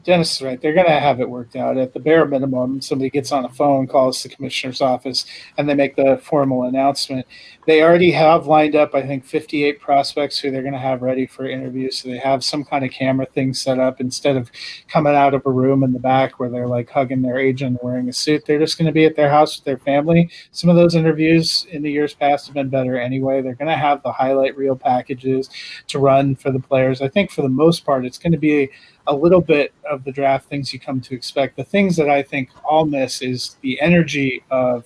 Dennis is right. They're going to have it worked out. At the bare minimum, somebody gets on a phone, calls the commissioner's office, and they make the formal announcement. They already have lined up, I think, 58 prospects who they're going to have ready for interviews. So they have some kind of camera thing set up instead of coming out of a room in the back where they're like hugging their agent wearing a suit. They're just going to be at their house with their family. Some of those interviews in the years past have been better anyway. They're going to have the highlight reel packages to run for the players. I think for the most part, it's going to be a little bit of the draft things you come to expect. The things that I think I'll miss is the energy of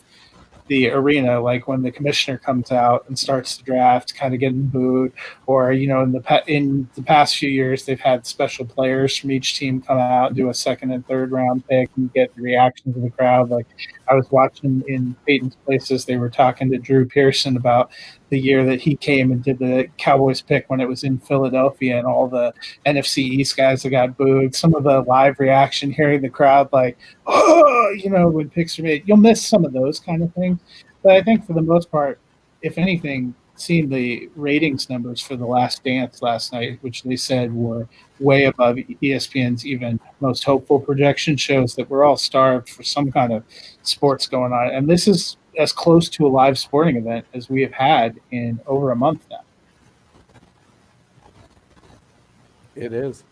the arena, like when the commissioner comes out and starts the draft, kind of getting booed, or in the past few years they've had special players from each team come out and do a second and third round pick and get the reactions of the crowd. Like I was watching in Peyton's Places, they were talking to Drew Pearson about the year that he came and did the Cowboys pick when it was in Philadelphia, and all the NFC East guys that got booed. Some of the live reaction, hearing the crowd like, oh, when picks are made. You'll miss some of those kind of things. But I think for the most part, if anything, seen the ratings numbers for The Last Dance last night, which they said were way above ESPN's even most hopeful projection, shows that we're all starved for some kind of sports going on. And this is as close to a live sporting event as we have had in over a month now. It is.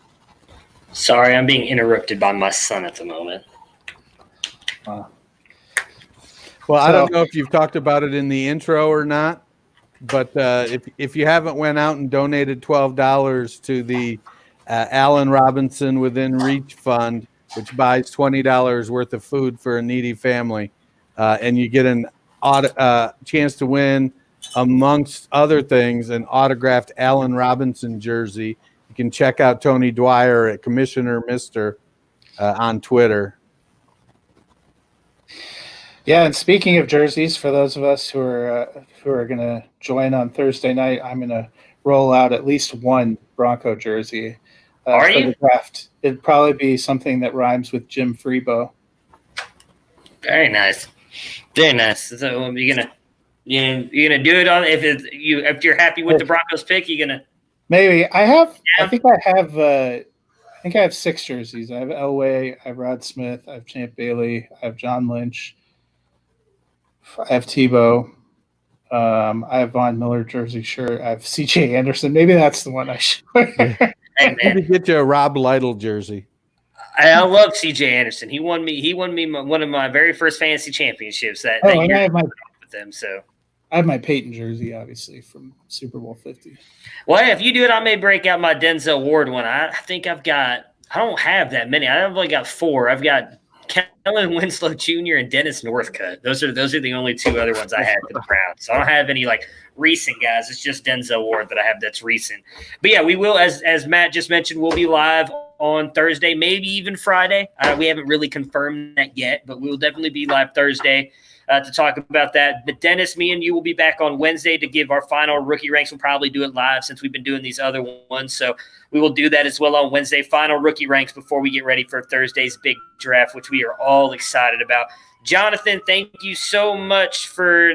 Sorry, I'm being interrupted by my son at the moment. Well, I don't know if you've talked about it in the intro or not, but if you haven't went out and donated $12 to the Allen Robinson Within Reach Fund, which buys $20 worth of food for a needy family, and you get an chance to win, amongst other things, an autographed Allen Robinson jersey. You can check out Tony Dwyer at Commissioner Mister on Twitter. Yeah, and speaking of jerseys, for those of us who are going to join on Thursday night, I'm going to roll out at least one Bronco jersey for the draft. It'd probably be something that rhymes with Jim Freebo. Very nice, very nice. So you're gonna do it on if you're happy with the Broncos pick, you're gonna maybe. Yeah. I think I have 6 jerseys. I have Elway, I have Rod Smith, I have Champ Bailey, I have John Lynch. I have Tebow. I have Von Miller jersey shirt. I have C.J. Anderson. Maybe that's the one I should wear. Hey, Maybe get you a Rob Lytle jersey. I love C.J. Anderson. He won me one of my very first fantasy championships that year. I have with them. So I have my Peyton jersey, obviously, from Super Bowl 50. Well, if you do it, I may break out my Denzel Ward one. I think I don't have that many. I've only got 4. I've got Kellen Winslow Jr. and Dennis Northcutt. Those are the only 2 other ones I had for the Browns. So I don't have any recent guys. It's just Denzel Ward that I have that's recent. But yeah, we will, as Matt just mentioned, we'll be live on Thursday, maybe even Friday. We haven't really confirmed that yet, but we will definitely be live Thursday to talk about that. But Dennis, me and you will be back on Wednesday to give our final rookie ranks. We'll probably do it live since we've been doing these other ones. So we will do that as well on Wednesday, final rookie ranks before we get ready for Thursday's big draft, which we are all excited about. Jonathan, thank you so much for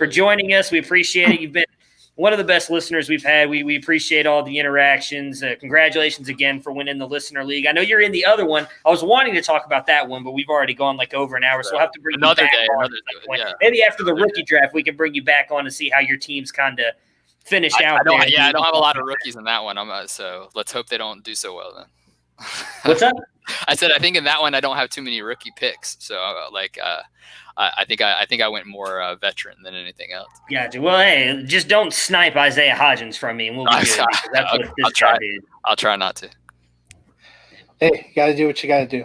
joining us. We appreciate it. You've been one of the best listeners we've had. We appreciate all the interactions. Congratulations again for winning the Listener League. I know you're in the other one. I was wanting to talk about that one, but we've already gone over an hour, so we'll have to bring another you back day. on. Yeah. Maybe after the rookie draft, we can bring you back on to see how your team's kind of finished out. I don't have a lot of rookies in that one. So let's hope they don't do so well then. What's up? I said I think in that one I don't have too many rookie picks. So I think I went more veteran than anything else. Gotcha. Well, hey, just don't snipe Isaiah Hodgins from me, and we'll be good. That's what this guy did. I'll try not to. Hey, you got to do what you got to do.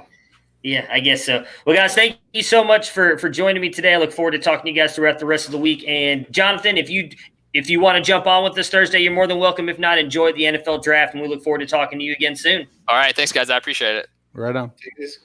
Yeah, I guess so. Well, guys, thank you so much for joining me today. I look forward to talking to you guys throughout the rest of the week. And Jonathan, if you want to jump on with us Thursday, you're more than welcome. If not, enjoy the NFL draft, and we look forward to talking to you again soon. All right. Thanks, guys. I appreciate it. Right on. Take this.